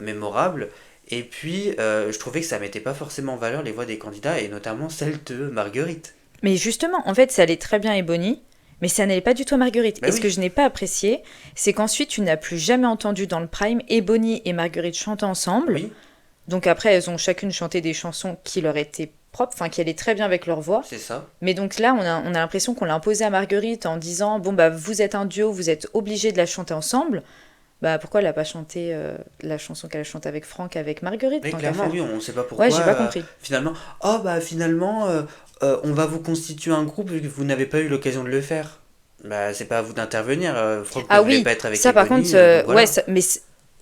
mémorables. Et puis je trouvais que ça mettait pas forcément en valeur les voix des candidats, et notamment celle de Marguerite. Mais justement, en fait, ça allait très bien à Ebony, mais ça n'allait pas du tout à Marguerite. Bah Et ce que oui, je n'ai pas apprécié, c'est qu'ensuite, tu n'as plus jamais entendu dans le prime Ebony et Marguerite chanter ensemble. oui, Donc après, elles ont chacune chanté des chansons qui leur étaient propres, enfin qui allaient très bien avec leur voix. c'est ça. Mais donc là, on a l'impression qu'on l'a imposé à Marguerite en disant, bon bah vous êtes un duo, vous êtes obligés de la chanter ensemble. Bah pourquoi elle a pas chanté la chanson qu'elle a chantée avec Franck avec Marguerite, Mais tant qu'à clairement, faire. oui, on ne sait pas Ouais, pourquoi, j'ai pas compris. finalement, oh bah finalement, on va vous constituer un groupe vu que vous n'avez pas eu l'occasion de le faire. Bah c'est pas à vous d'intervenir, Franck ne Ah voulait oui, pas être avec ça par contre, Ebony, donc ouais, voilà.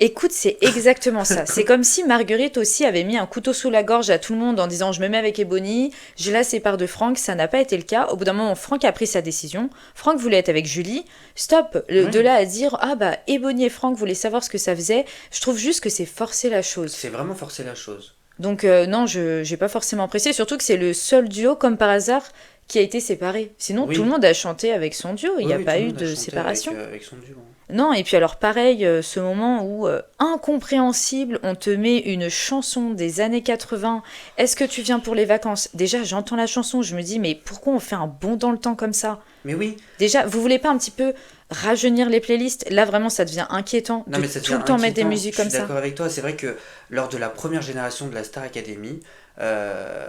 écoute, c'est exactement ça. C'est comme si Marguerite aussi avait mis un couteau sous la gorge à tout le monde en disant je me mets avec Ebony, je la sépare de Franck, ça n'a pas été le cas. Au bout d'un moment, Franck a pris sa décision. Franck voulait être avec Julie. Stop. De Oui, là à dire ah bah Ebony et Franck voulaient savoir ce que ça faisait, je trouve juste que c'est forcer la chose. c'est vraiment forcer la chose. Donc non, je j'ai pas forcément apprécié, surtout que c'est le seul duo comme par hasard qui a été séparé. Sinon, tout le Oui, monde a chanté avec son duo, il oui, n'y a oui, tout pas le eu monde a de chanté séparation. avec son duo. Non, et puis alors pareil, ce moment où, incompréhensible, on te met une chanson des années 80, est-ce que tu viens pour les vacances? Déjà, j'entends la chanson, je me dis, mais pourquoi on fait un bond dans le temps comme ça? Mais oui, Déjà, vous voulez pas un petit peu rajeunir les playlists? Là, vraiment, ça devient inquiétant non de mais ça tout devient le temps mettre des inquiétant, musiques je suis comme ça. d'accord avec toi, c'est vrai que lors de la première génération de la Star Academy, euh,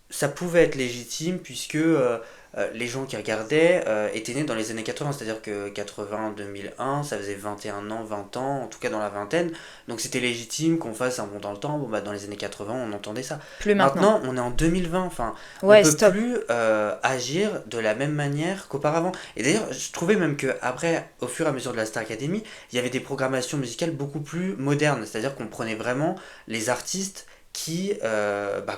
ça pouvait être légitime puisque les gens qui regardaient étaient nés dans les années 80, c'est-à-dire que 80-2001, ça faisait 21 ans, 20 ans, en tout cas dans la vingtaine, donc c'était légitime qu'on fasse un bond dans le temps, bon bah dans les années 80 on entendait ça. Plus maintenant. Maintenant on est en 2020, enfin on Ouais, peut stop. plus agir de la même manière qu'auparavant. Et d'ailleurs je trouvais même que après, au fur et à mesure de la Star Academy, il y avait des programmations musicales beaucoup plus modernes, c'est-à-dire qu'on prenait vraiment les artistes qui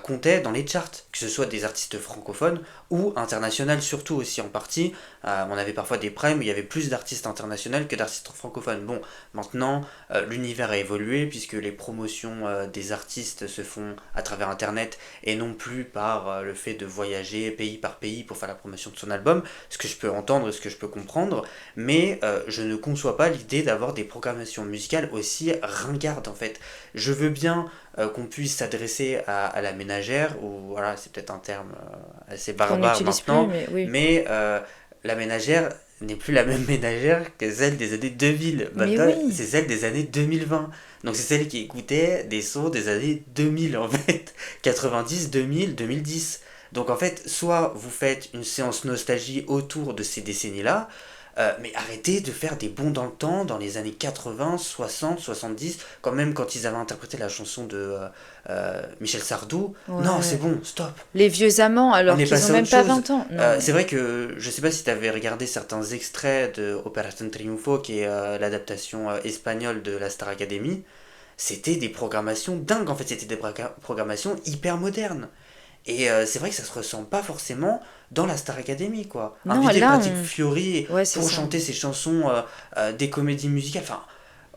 comptaient dans les charts, que ce soit des artistes francophones ou internationaux surtout aussi en partie. On avait parfois des primes où il y avait plus d'artistes internationaux que d'artistes francophones. Bon, maintenant l'univers a évolué puisque les promotions des artistes se font à travers Internet et non plus par le fait de voyager pays par pays pour faire la promotion de son album, ce que je peux entendre et ce que je peux comprendre, mais je ne conçois pas l'idée d'avoir des programmations musicales aussi ringardes en fait. Je veux bien qu'on puisse s'adresser à la ménagère, ou voilà, c'est peut-être un terme assez Qu'on barbare n'utilise plus, maintenant, mais oui. mais la ménagère n'est plus la même ménagère que celle des années 2000. Mais Maintenant, oui. c'est celle des années 2020. Donc c'est celle qui écoutait des sons des années 2000 en fait, 90, 2000, 2010. Donc en fait, soit vous faites une séance nostalgie autour de ces décennies-là, mais arrêtez de faire des bonds dans le temps, dans les années 80, 60, 70, quand même quand ils avaient interprété la chanson de Michel Sardou. Non, c'est Ouais. bon, stop. Les vieux amants, On alors est qu'ils ont passé à même autre pas chose. 20 ans. Non, C'est mais. vrai que je sais pas si tu avais regardé certains extraits de Opération Triunfo, qui est l'adaptation espagnole de la Star Academy. C'était des programmations dingues, en fait, c'était des programmations hyper modernes. Et c'est vrai que ça se ressent pas forcément dans la Star Academy, quoi. Non, Inviter là, Patrick on. Fiori Ouais, c'est pour ça. chanter ses chansons des comédies musicales, enfin,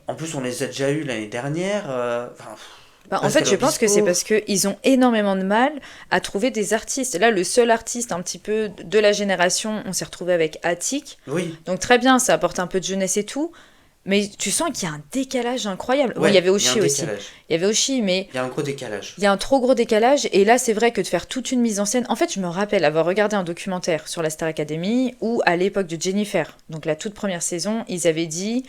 en plus on les a déjà eues l'année dernière, Bah, en fait, Pascal je pense que c'est Obispo, parce qu'ils ont énormément de mal à trouver des artistes. Là, le seul artiste un petit peu de la génération, on s'est retrouvé avec Attic. oui, Donc très bien, ça apporte un peu de jeunesse et tout. Mais tu sens qu'il y a un décalage incroyable. Bon, Ouais, il y avait il y a un Oshi aussi. décalage. Il y avait Oshi, mais Il y a un gros décalage. il y a un trop gros décalage. Et là, c'est vrai que de faire toute une mise en scène. En fait, je me rappelle avoir regardé un documentaire sur la Star Academy où, à l'époque de Jennifer, donc la toute première saison, ils avaient dit.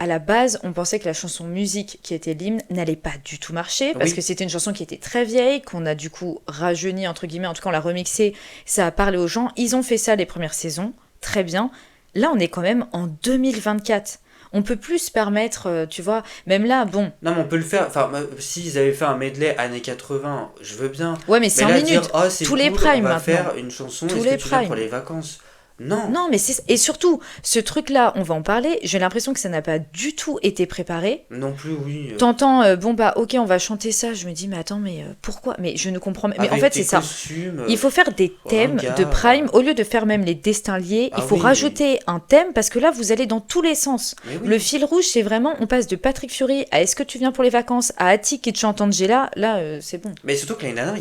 À la base, on pensait que la chanson musique qui était l'hymne n'allait pas du tout marcher parce Oui. que c'était une chanson qui était très vieille, qu'on a du coup rajeunie entre guillemets, en tout cas on l'a remixée, ça a parlé aux gens. Ils ont fait ça les premières saisons, très bien. Là, on est quand même en 2024. On peut plus se permettre, tu vois, même là, bon, Non, mais on peut le faire. Enfin, s'ils avaient fait un medley années 80, je veux bien. ouais, mais Mais 5 là, dire, minutes, oh, c'est tous les cool, on primes va maintenant, faire une chanson, tous est-ce les que tu viens pour primes. les vacances? Non. Non, mais c'est... Et surtout, ce truc-là, on va en parler, j'ai l'impression que ça n'a pas du tout été préparé. Non plus, oui. T'entends, bon bah ok, on va chanter ça, je me dis, mais attends, mais pourquoi? Mais je ne comprends... Mais en Avec fait, des c'est ça. costumes, Il faut faire des thèmes ringards, de Prime, au lieu de faire même les destins liés, il Ah faut oui, rajouter un thème, parce que là, vous allez dans tous les sens. mais oui. Le fil rouge, c'est vraiment, on passe de Patrick Fury à Est-ce que tu viens pour les vacances, à Attic qui te chante Angela, là, c'est bon. Mais surtout que l'année dernière,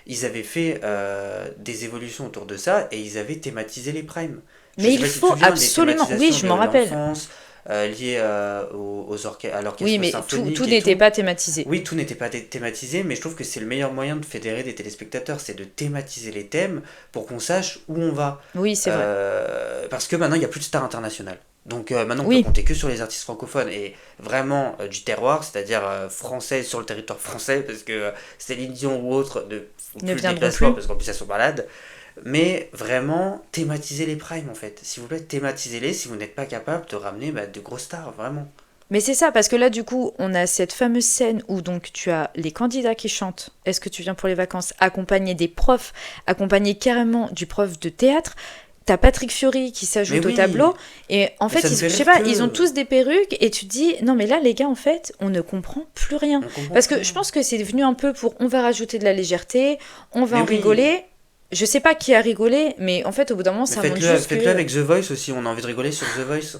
ils avaient fait des évolutions autour de ça et ils avaient thématisé les primes. Je Mais sais il pas si tu te faut souviens des absolument... Oui, thématisations je de m'en rappelle. l'enfance, liées à l'orchestre Oui, mais tout symphonique et n'était tout. pas thématisé. Oui, tout n'était pas thématisé, mais je trouve que c'est le meilleur moyen de fédérer des téléspectateurs, c'est de thématiser les thèmes pour qu'on sache où on va. Oui, c'est vrai. Parce que maintenant, il n'y a plus de stars internationales. Donc maintenant, on peut Oui, compter que sur les artistes francophones et vraiment du terroir, c'est-à-dire français sur le territoire français, parce que Céline Dion ou autre ne font ne plus le viendront déplacement, plus. parce qu'en plus elles sont malades. Mais vraiment, thématiser les primes en fait. S'il vous plaît, thématisez-les si vous n'êtes pas capable de ramener de grosses stars, vraiment. Mais c'est ça, parce que là, du coup, on a cette fameuse scène où donc tu as les candidats qui chantent Est-ce que tu viens pour les vacances, accompagnés des profs, accompagnés carrément du prof de théâtre. T'as Patrick Fiori qui Mais s'ajoute au oui, tableau, et en mais fait, ça ne je fait sais rire pas, ils ont que. tous des perruques, et tu te dis, non mais là, les gars, en fait, on ne comprend plus rien. On comprend Parce plus que je rien. pense que c'est venu un peu pour, on va rajouter de la légèreté, on va Mais en oui, rigoler. Je sais pas qui a rigolé, mais en fait, au bout d'un moment, mais ça montre faites-le juste faites-le que... avec The Voice aussi, on a envie de rigoler sur The Voice.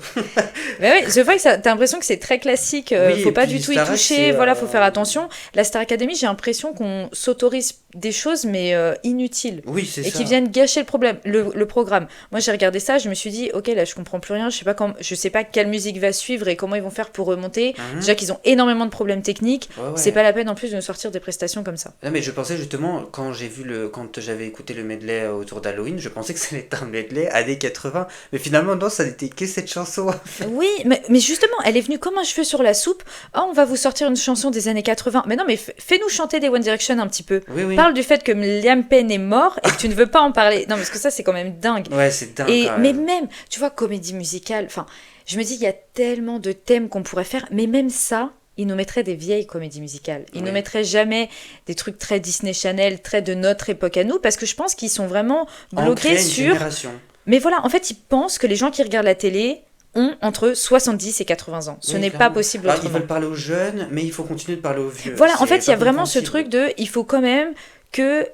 Mais ouais, The Voice, t'as l'impression que c'est très classique, Oui, faut et pas du puis tout y Starac, toucher, c'est. voilà, faut faire attention. La Star Academy, j'ai l'impression qu'on s'autorise des choses, mais inutiles, Oui, c'est et qui ça. viennent gâcher le programme. Moi, j'ai regardé ça, je me suis dit, ok, là, je comprends plus rien, je sais pas quelle musique va suivre et comment ils vont faire pour remonter. Mhm. Déjà qu'ils ont énormément de problèmes techniques, Ouais, c'est ouais. pas la peine en plus de nous sortir des prestations comme ça. Non, mais je pensais justement, quand j'avais écouté le medley autour d'Halloween, je pensais que ça allait être un medley années 80, mais finalement, non, ça n'était que cette chanson. Oui, mais justement, elle est venue comme un cheveu sur la soupe. Oh, on va vous sortir une chanson des années 80. Mais non, mais fais-nous chanter des One Direction un petit peu. Oui, oui. Parle du fait que Liam Payne est mort et que tu ne veux pas en parler. Non, parce que ça, c'est quand même dingue. Ouais, c'est dingue Et, quand mais même. même, tu vois, comédie musicale, enfin, je me dis, il y a tellement de thèmes qu'on pourrait faire, mais même ça, ils nous mettraient des vieilles comédies musicales. Ils nous Oui. mettraient jamais des trucs très Disney Channel, très de notre époque à nous, parce que je pense qu'ils sont vraiment Ancré bloqués à une sur... génération. Mais voilà, en fait, ils pensent que les gens qui regardent la télé ont entre 70 et 80 ans. Ce Oui, n'est pas clairement. possible Alors, ils autrement. veulent parler aux jeunes, mais il faut continuer de parler aux vieux. Voilà, en C'est fait, il y a pas vraiment ce compréhensible. truc de... Il faut quand même que...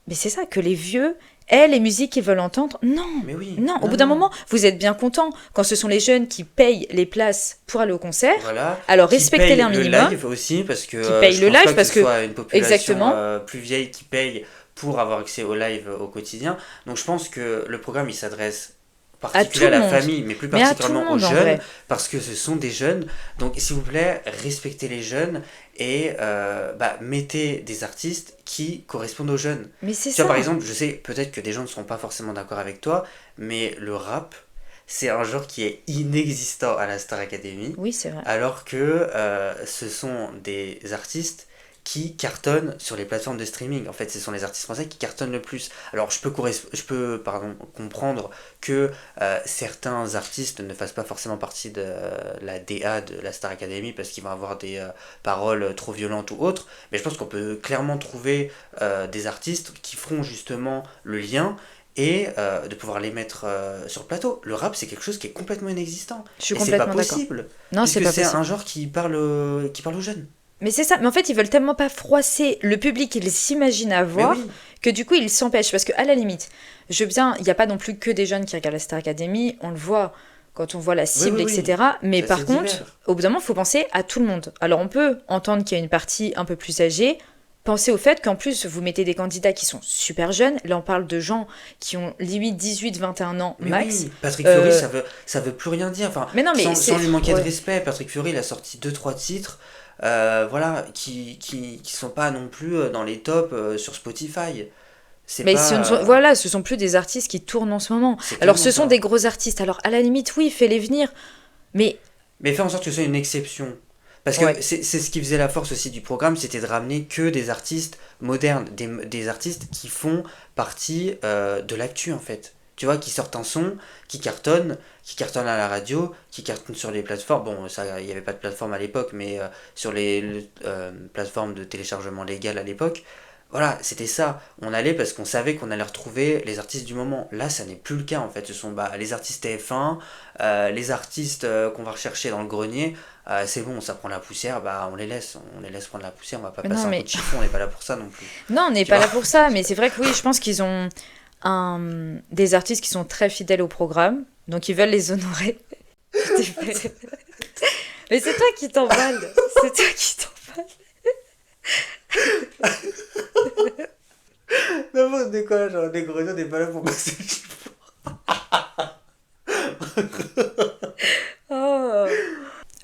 mais c'est ça, que les vieux aient les musiques qu'ils veulent entendre. Non, Mais oui, non, au non, bout d'un non. moment, vous êtes bien content quand ce sont les jeunes qui payent les places pour aller au concert. Voilà. Alors Qui respectez-les paye un le minimum. live aussi, parce que Qui paye je le pense live pas que parce ce que... soit une population Exactement. plus vieille qui paye pour avoir accès au live au quotidien. Donc je pense que le programme, il s'adresse À tout particulièrement à le la monde. famille, mais plus Mais à tout le particulièrement aux monde, en jeunes, vrai. parce que ce sont des jeunes. Donc s'il vous plaît, respectez les jeunes et mettez des artistes qui correspondent aux jeunes. Mais c'est Tu vois, ça. par exemple, je sais peut-être que des gens ne seront pas forcément d'accord avec toi, mais le rap, c'est un genre qui est inexistant à la Star Academy, Oui, c'est vrai. alors que ce sont des artistes qui cartonnent sur les plateformes de streaming. En fait, ce sont les artistes français qui cartonnent le plus. Alors, comprendre que certains artistes ne fassent pas forcément partie de la DA de la Star Academy parce qu'ils vont avoir des paroles trop violentes ou autres, mais je pense qu'on peut clairement trouver des artistes qui feront justement le lien et de pouvoir les mettre sur le plateau. Le rap, c'est quelque chose qui est complètement inexistant. Je suis Et c'est pas complètement d'accord. possible, Non, c'est puisque pas c'est possible. un genre qui parle aux jeunes. Mais c'est ça. Mais en fait, ils veulent tellement pas froisser le public qu'ils s'imaginent Mais avoir oui, que du coup, ils s'empêchent. Parce qu'à la limite, il n'y a pas non plus que des jeunes qui regardent la Star Academy. On le voit quand on voit la cible, oui, oui. etc. Mais C'est par assez contre, divers. au bout d'un moment, il faut penser à tout le monde. Alors, on peut entendre qu'il y a une partie un peu plus âgée. pensez au fait qu'en plus, vous mettez des candidats qui sont super jeunes. Là, on parle de gens qui ont limite 18, 21 ans Mais max. oui, Patrick Fiori, ça veut plus rien dire. Enfin, Mais non, mais sans lui manquer de ouais. respect, Patrick Fiori, il a sorti deux trois titres, voilà, qui sont pas non plus dans les tops sur Spotify. C'est Mais pas. voilà, ce sont plus des artistes qui tournent en ce moment. C'est Alors, clairement ce sont ça. des gros artistes. Alors, à la limite, oui, fais-les venir. Mais, Mais fais en sorte que ce soit une exception. Parce que ouais. c'est ce qui faisait la force aussi du programme, c'était de ramener que des artistes modernes, des artistes qui font partie de l'actu en fait. Tu vois, qui sortent un son, qui cartonnent à la radio, qui cartonnent sur les plateformes. Bon, ça, il n'y avait pas de plateforme à l'époque, mais sur les plateformes de téléchargement légal à l'époque. Voilà, c'était ça. On allait parce qu'on savait qu'on allait retrouver les artistes du moment. Là, ça n'est plus le cas en fait. Ce sont les artistes TF1, les artistes qu'on va rechercher dans le grenier. C'est bon, ça prend la poussière, on les laisse prendre la poussière, on va pas Mais passer non, un coup mais... de chiffon, on n'est pas là pour ça non plus. Non, on n'est Tu pas vois. là pour ça. Mais c'est vrai que oui, je pense qu'ils ont des artistes qui sont très fidèles au programme. Donc, ils veulent les honorer. Mais c'est toi qui t'emballes. C'est toi qui t'emballes. N'importe quoi, genre des grenouilles, on n'est pas là pour passer le chiffon. Oh.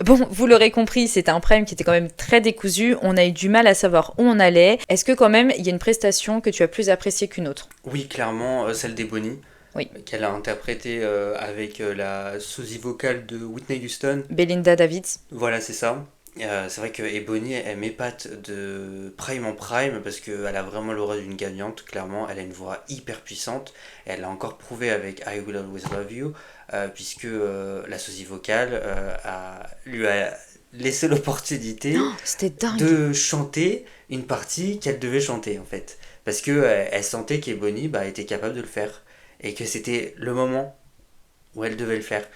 Bon, vous l'aurez compris, c'était un prime qui était quand même très décousu. On a eu du mal à savoir où on allait. Est-ce que quand même, il y a une prestation que tu as plus appréciée qu'une autre? Oui, clairement, celle des Bonnie, Oui. qu'elle a interprétée avec la sosie vocale de Whitney Houston. Belinda Davids. Voilà, c'est ça. C'est vrai que Ebony, elle m'épate de prime en prime parce qu'elle a vraiment l'aura d'une gagnante, clairement. Elle a une voix hyper puissante. Elle l'a encore prouvé avec I Will Always Love You, puisque la sosie vocale lui a laissé l'opportunité Oh, c'était dingue. de chanter une partie qu'elle devait chanter, en fait. Parce que elle sentait qu'Ebony était capable de le faire. Et que c'était le moment où elle devait le faire.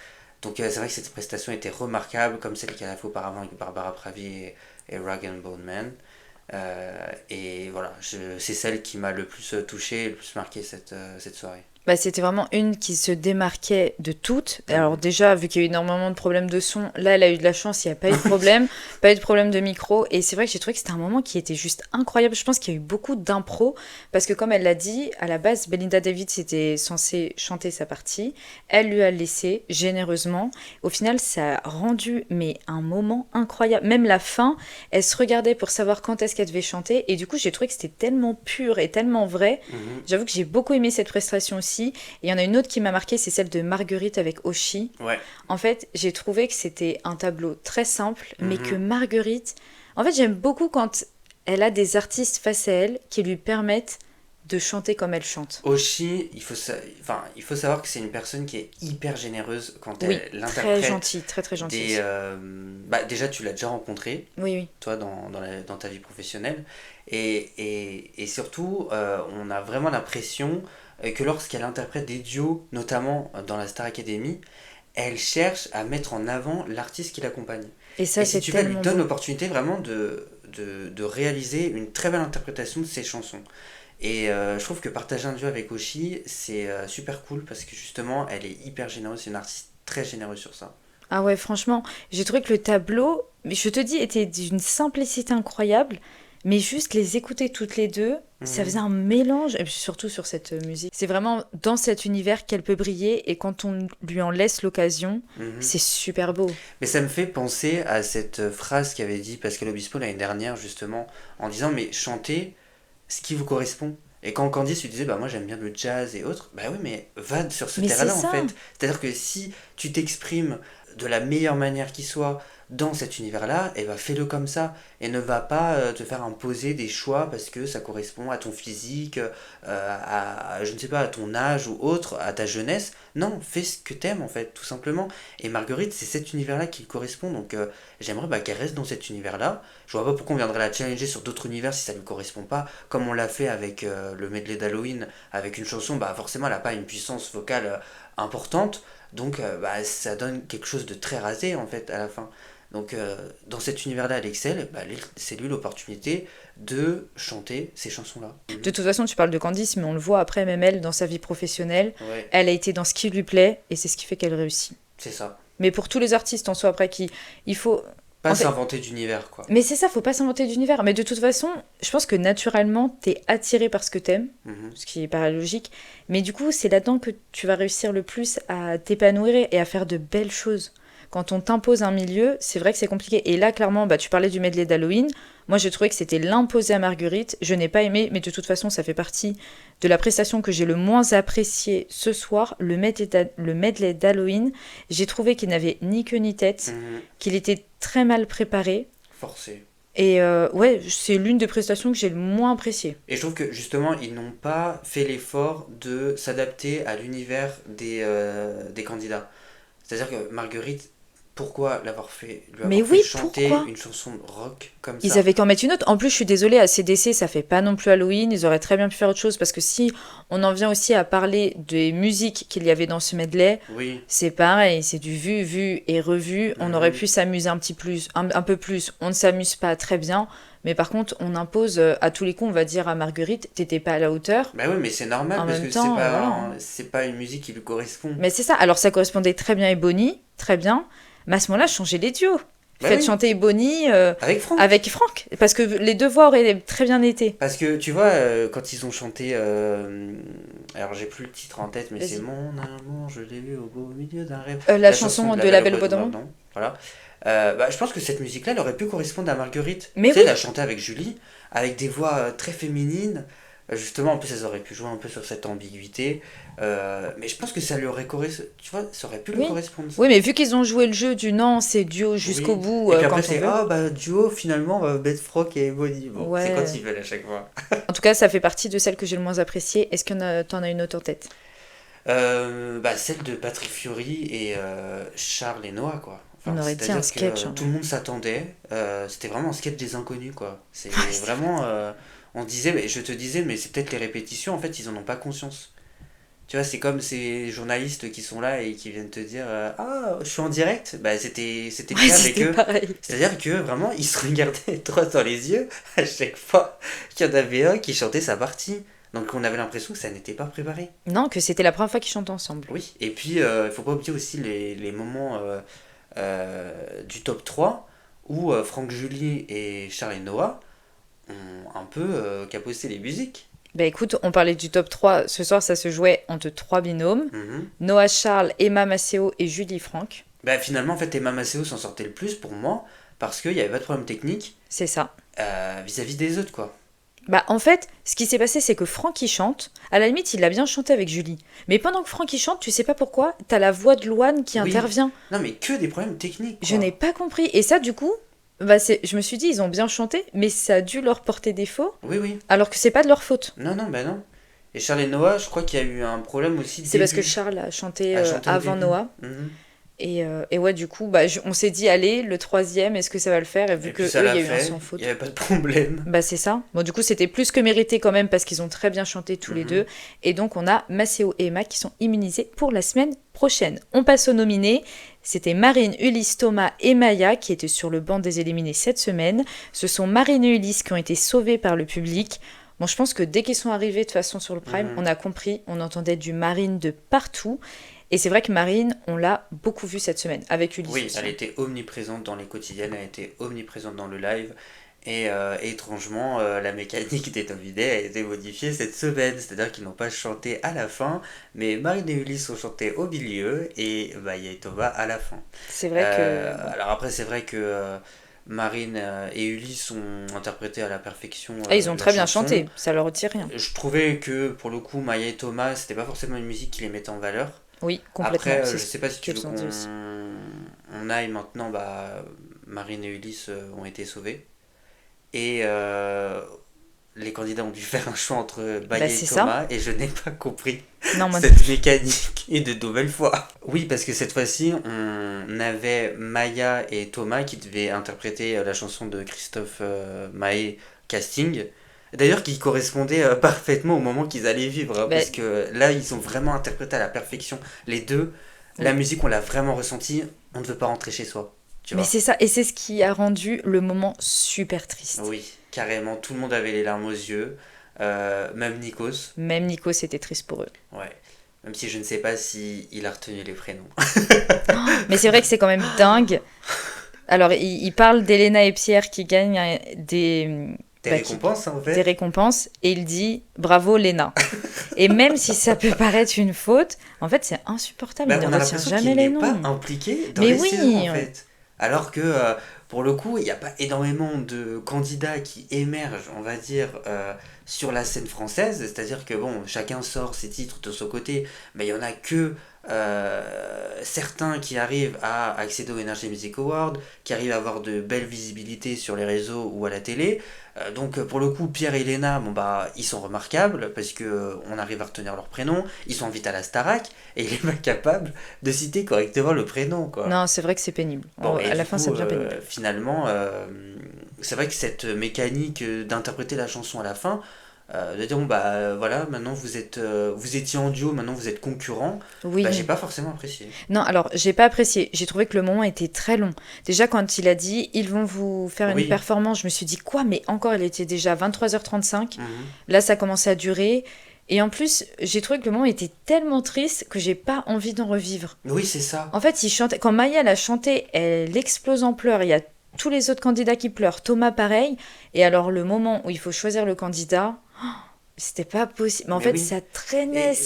Donc c'est vrai que cette prestation était remarquable, comme celle qu'elle a fait auparavant avec Barbara Pravi et Rag and Bone Man. Et voilà, c'est celle qui m'a le plus touché et le plus marqué cette soirée. Bah, c'était vraiment une qui se démarquait de toutes. Alors déjà, vu qu'il y a eu énormément de problèmes de son, là, elle a eu de la chance, il n'y a pas eu de problème, pas eu de problème de micro. Et c'est vrai que j'ai trouvé que c'était un moment qui était juste incroyable. Je pense qu'il y a eu beaucoup d'impro, parce que comme elle l'a dit, à la base, Belinda Davids était censée chanter sa partie. Elle lui a laissé généreusement. Au final, ça a rendu mais un moment incroyable. Même la fin, elle se regardait pour savoir quand est-ce qu'elle devait chanter. Et du coup, j'ai trouvé que c'était tellement pur et tellement vrai. Mhm. J'avoue que j'ai beaucoup aimé cette prestation aussi. Et il y en a une autre qui m'a marqué, c'est celle de Marguerite avec Oshi. Ouais. En fait, j'ai trouvé que c'était un tableau très simple, mais Mhm. que Marguerite... En fait, j'aime beaucoup quand elle a des artistes face à elle qui lui permettent de chanter comme elle chante. Oshi, il faut savoir que c'est une personne qui est hyper généreuse quand Oui, elle très interprète gentille, très très gentille. déjà, tu l'as déjà rencontré, Oui, oui. toi, dans ta vie professionnelle. Et surtout, on a vraiment l'impression que lorsqu'elle interprète des duos, notamment dans la Star Academy, elle cherche à mettre en avant l'artiste qui l'accompagne. Et ça, Et si c'est tu veux, elle lui tellement donne beau. l'opportunité vraiment de réaliser une très belle interprétation de ses chansons. Et je trouve que partager un duo avec Oshi, c'est super cool parce que justement, elle est hyper généreuse, c'est une artiste très généreuse sur ça. Ah ouais, franchement, j'ai trouvé que le tableau, mais je te dis, était d'une simplicité incroyable. Mais juste les écouter toutes les deux, ça Mhm. faisait un mélange, et puis surtout sur cette musique. C'est vraiment dans cet univers qu'elle peut briller, et quand on lui en laisse l'occasion, Mhm. c'est super beau. Mais ça me fait penser à cette phrase qu'avait dit Pascal Obispo l'année dernière, justement, en disant mais chantez ce qui vous correspond. Et quand Candice lui disait bah moi j'aime bien le jazz et autres, bah oui mais va sur ce Mais c'est terrain-là en ça. fait. C'est-à-dire que si tu t'exprimes de la meilleure manière qui soit dans cet univers-là, et bah fais-le comme ça. Et ne va pas te faire imposer des choix parce que ça correspond à ton physique, je ne sais pas, à ton âge ou autre, à ta jeunesse. Non, fais ce que t'aimes en fait, tout simplement. Et Marguerite, c'est cet univers-là qui lui correspond, donc j'aimerais qu'elle reste dans cet univers-là. Je vois pas pourquoi on viendrait la challenger sur d'autres univers si ça lui correspond pas, comme on l'a fait avec le medley d'Halloween, avec une chanson, forcément elle a pas une puissance vocale importante, donc ça donne quelque chose de très rasé en fait à la fin. Donc dans cet univers-là, elle excelle, c'est lui l'opportunité de chanter ces chansons-là. De toute façon, tu parles de Candice, mais on le voit après, même elle, dans sa vie professionnelle, Ouais, elle a été dans ce qui lui plaît, et c'est ce qui fait qu'elle réussit. c'est ça. Mais pour tous les artistes en soi, après, il faut... Pas En fait, s'inventer d'univers, quoi. mais c'est ça, faut pas s'inventer d'univers. Mais de toute façon, je pense que naturellement, t'es attiré par ce que t'aimes, Mhm. ce qui paraît logique. Mais du coup, c'est là-dedans que tu vas réussir le plus à t'épanouir et à faire de belles choses. Quand on t'impose un milieu, c'est vrai que c'est compliqué. Et là, clairement, bah, tu parlais du medley d'Halloween. Moi, je trouvais que c'était l'imposer à Marguerite. Je n'ai pas aimé, mais de toute façon, ça fait partie de la prestation que j'ai le moins appréciée ce soir, le medley d'Halloween. J'ai trouvé qu'il n'avait ni queue ni tête, Mhm. qu'il était très mal préparé. Forcé. Et ouais, c'est l'une des prestations que j'ai le moins appréciées. Et je trouve que justement, ils n'ont pas fait l'effort de s'adapter à l'univers des candidats. C'est-à-dire que Marguerite, pourquoi l'avoir fait, lui Mais avoir fait oui, chanter pourquoi? une chanson rock comme Ils ça? avaient qu'à en mettre une autre. En plus, je suis désolée, à CDC, ça fait pas non plus Halloween. Ils auraient très bien pu faire autre chose parce que si on en vient aussi à parler des musiques qu'il y avait dans ce medley, Oui. c'est pareil, c'est du vu, vu et revu. On aurait Mhm. pu s'amuser un peu plus. On ne s'amuse pas très bien, mais par contre, on impose à tous les coups, on va dire à Marguerite, t'étais pas à la hauteur. Bah oui, mais c'est normal En parce même que c'est temps, pas, voilà, hein. c'est pas une musique qui lui correspond. Mais c'est ça. Alors, ça correspondait très bien à Ebony, très bien. Mais à ce moment-là, changez les duos. Bah Faites oui, chanter Ebony avec Franck. avec Franck. Parce que les deux voix auraient très bien été. Parce que tu vois, quand ils ont chanté, alors j'ai plus le titre en tête, mais c'est Vas-y. Mon amour, je l'ai vu au beau milieu d'un rêve. La La chanson chanson de de La La Belle au Belle au Bois Bois dormant. dormant, voilà. Bah, je pense que cette musique-là, elle aurait pu correspondre à Marguerite. Mais Tu sais, oui, elle a chanté avec Julie, avec des voix très féminines. Justement, en plus, elles auraient pu jouer un peu sur cette ambiguïté. Mais je pense que ça lui aurait correspondu. Tu vois, ça aurait pu lui oui. correspondre, ça. Oui, mais vu qu'ils ont joué le jeu du non, c'est duo jusqu'au Oui. bout Et puis après, quand on c'est veut. ah bah duo, finalement, on va mettre Franck et Bonnie. Bon, c'est quand Ouais. ils veulent à chaque fois. En tout cas, ça fait partie de celles que j'ai le moins appréciées. Est-ce que t'en as une autre en tête? Bah, celle de Patrick Fiori et Charles et Noah, quoi. On Enfin, aurait dit un c'est-à-dire sketch, que hein, tout là. le monde s'attendait. C'était vraiment un sketch des inconnus, quoi. C'est vraiment. On disait, mais je te disais, mais c'est peut-être les répétitions, en fait, ils en ont pas conscience. Tu vois, c'est comme ces journalistes qui sont là et qui viennent te dire ah, je suis en direct. Bah, c'était le Ouais, cas avec c'était eux. pareil. C'est-à-dire que vraiment, ils se regardaient droit dans les yeux à chaque fois qu'il y en avait un qui chantait sa partie. Donc on avait l'impression que ça n'était pas préparé. Non, que c'était la première fois qu'ils chantent ensemble. Oui, et puis il faut pas oublier aussi les moments du top 3 où Franck Julie et Charles et Noah ont un peu capoté les musiques. Bah écoute, on parlait du top 3. Ce soir, ça se jouait entre trois binômes. Mhm. Noah Charles, Emma Maceo et Julie Franck. Bah, finalement, en fait, Emma Maceo s'en sortait le plus pour moi parce qu'il n'y avait pas de problème technique C'est ça. vis-à-vis des autres, quoi. Bah en fait, ce qui s'est passé, c'est que Franck il chante. À la limite, il a bien chanté avec Julie. Mais pendant que Franck il chante, tu sais pas pourquoi, t'as la voix de Loane qui Oui, intervient. non, mais que des problèmes techniques, Je n'ai quoi. pas compris. Et ça, du coup, bah je me suis dit, ils ont bien chanté, mais ça a dû leur porter défaut, Oui, oui. alors que c'est pas de leur faute. Non, non, bah non. Et Charles et Noah, je crois qu'il y a eu un problème aussi C'est parce que début. Charles a chanté À chanter au avant début. Noah. Mhm. Et ouais, du coup, bah, on s'est dit, allez, le troisième, est-ce que ça va le faire? Et vu Et que puis ça eux, il l'a y a eu un fait, sans il n'y faute. avait pas de problème. Bah c'est ça. Bon, du coup, c'était plus que mérité quand même parce qu'ils ont très bien chanté tous les Mhm. deux. Et donc, on a Maceo et Emma qui sont immunisés pour la semaine prochaine. On passe aux nominés. C'était Marine, Ulysse, Thomas et Maya qui étaient sur le banc des éliminés cette semaine. Ce sont Marine et Ulysse qui ont été sauvés par le public. Bon, je pense que dès qu'ils sont arrivés de toute façon sur le Prime, Mhm. on a compris, on entendait du Marine de partout. Et c'est vrai que Marine, on l'a beaucoup vue cette semaine, avec Ulysse Oui, aussi, elle hein. était omniprésente dans les quotidiennes, elle était omniprésente dans le live. Et étrangement, la mécanique des nominés a été modifiée cette semaine. C'est-à-dire qu'ils n'ont pas chanté à la fin, mais Marine et Ulysse ont chanté au milieu et Maya et Thomas à la fin. C'est vrai que, bon. Alors après, c'est vrai que Marine et Ulysse ont interprété à la perfection Ah, ils ont leur très bien chanson. chanté, ça leur retire rien. Je trouvais que pour le coup, Maya et Thomas, c'était pas forcément une musique qui les mettait en valeur. Oui, complètement. Après, C'est je ce sais pas si tu qu'ils veux ont dit aussi. qu'on aille maintenant, bah, Marine et Ulysse ont été sauvés. Et les candidats ont dû faire un choix entre Bah, Maya et c'est ça. Thomas, et je n'ai pas compris Non, moi non cette plus. mécanique et de nouvelles fois. Oui, parce que cette fois-ci, on avait Maya et Thomas qui devaient interpréter la chanson de Christophe Maé, Casting. D'ailleurs, qui correspondait parfaitement au moment qu'ils allaient vivre, hein, Bah, parce que là, ils ont vraiment interprété à la perfection les deux. La oui. musique, on l'a vraiment ressentie. On ne veut pas rentrer chez soi, tu Mais vois. c'est ça, et c'est ce qui a rendu le moment super triste. Oui, carrément, tout le monde avait les larmes aux yeux, même Nikos. Même Nico, c'était triste pour eux. Ouais. Même si je ne sais pas si il a retenu les prénoms. Mais c'est vrai que c'est quand même dingue. Alors, il parle d'Elena et Pierre qui gagnent des, Des bah, récompenses, hein, en des fait. récompenses et il dit bravo Léna. Et même si ça peut paraître une faute, en fait c'est insupportable, il Bah, ne on a retient l'impression jamais qu'il les n'est pas noms. impliqué dans Mais les saisons, en oui, fait. Alors que, pour le coup, il n'y a pas énormément de candidats qui émergent, on va dire, sur la scène française. C'est-à-dire que, bon, chacun sort ses titres de son côté, mais il n'y en a que certains qui arrivent à accéder au Energy Music Award, qui arrivent à avoir de belles visibilités sur les réseaux ou à la télé. Donc pour le coup, Pierre et Elena, bon bah ils sont remarquables parce que on arrive à retenir leur prénom, ils sont invités à la Starac et il est pas capable de citer correctement le prénom quoi. non c'est vrai que c'est pénible. Bon et À la du fin ça coup devient pénible. finalement c'est vrai que cette mécanique d'interpréter la chanson à la fin, de dire bon bah voilà maintenant vous étiez en duo, maintenant vous êtes concurrents, bah j'ai Oui. pas forcément apprécié. Non alors j'ai pas apprécié, j'ai trouvé que le moment était très long. Déjà quand il a dit ils vont vous faire une Oui. performance, je me suis dit quoi mais encore il était déjà 23h35. Mhm. Là ça commençait à durer. Et en plus j'ai trouvé que le moment était tellement triste que j'ai pas envie d'en revivre. Oui c'est ça. En fait, il chantait. Quand Maya l'a chanté, elle explose en pleurs. Il y a tous les autres candidats qui pleurent. Thomas, pareil. Et alors, le moment où il faut choisir le candidat, c'était pas possible. Mais en Mais fait, oui. ça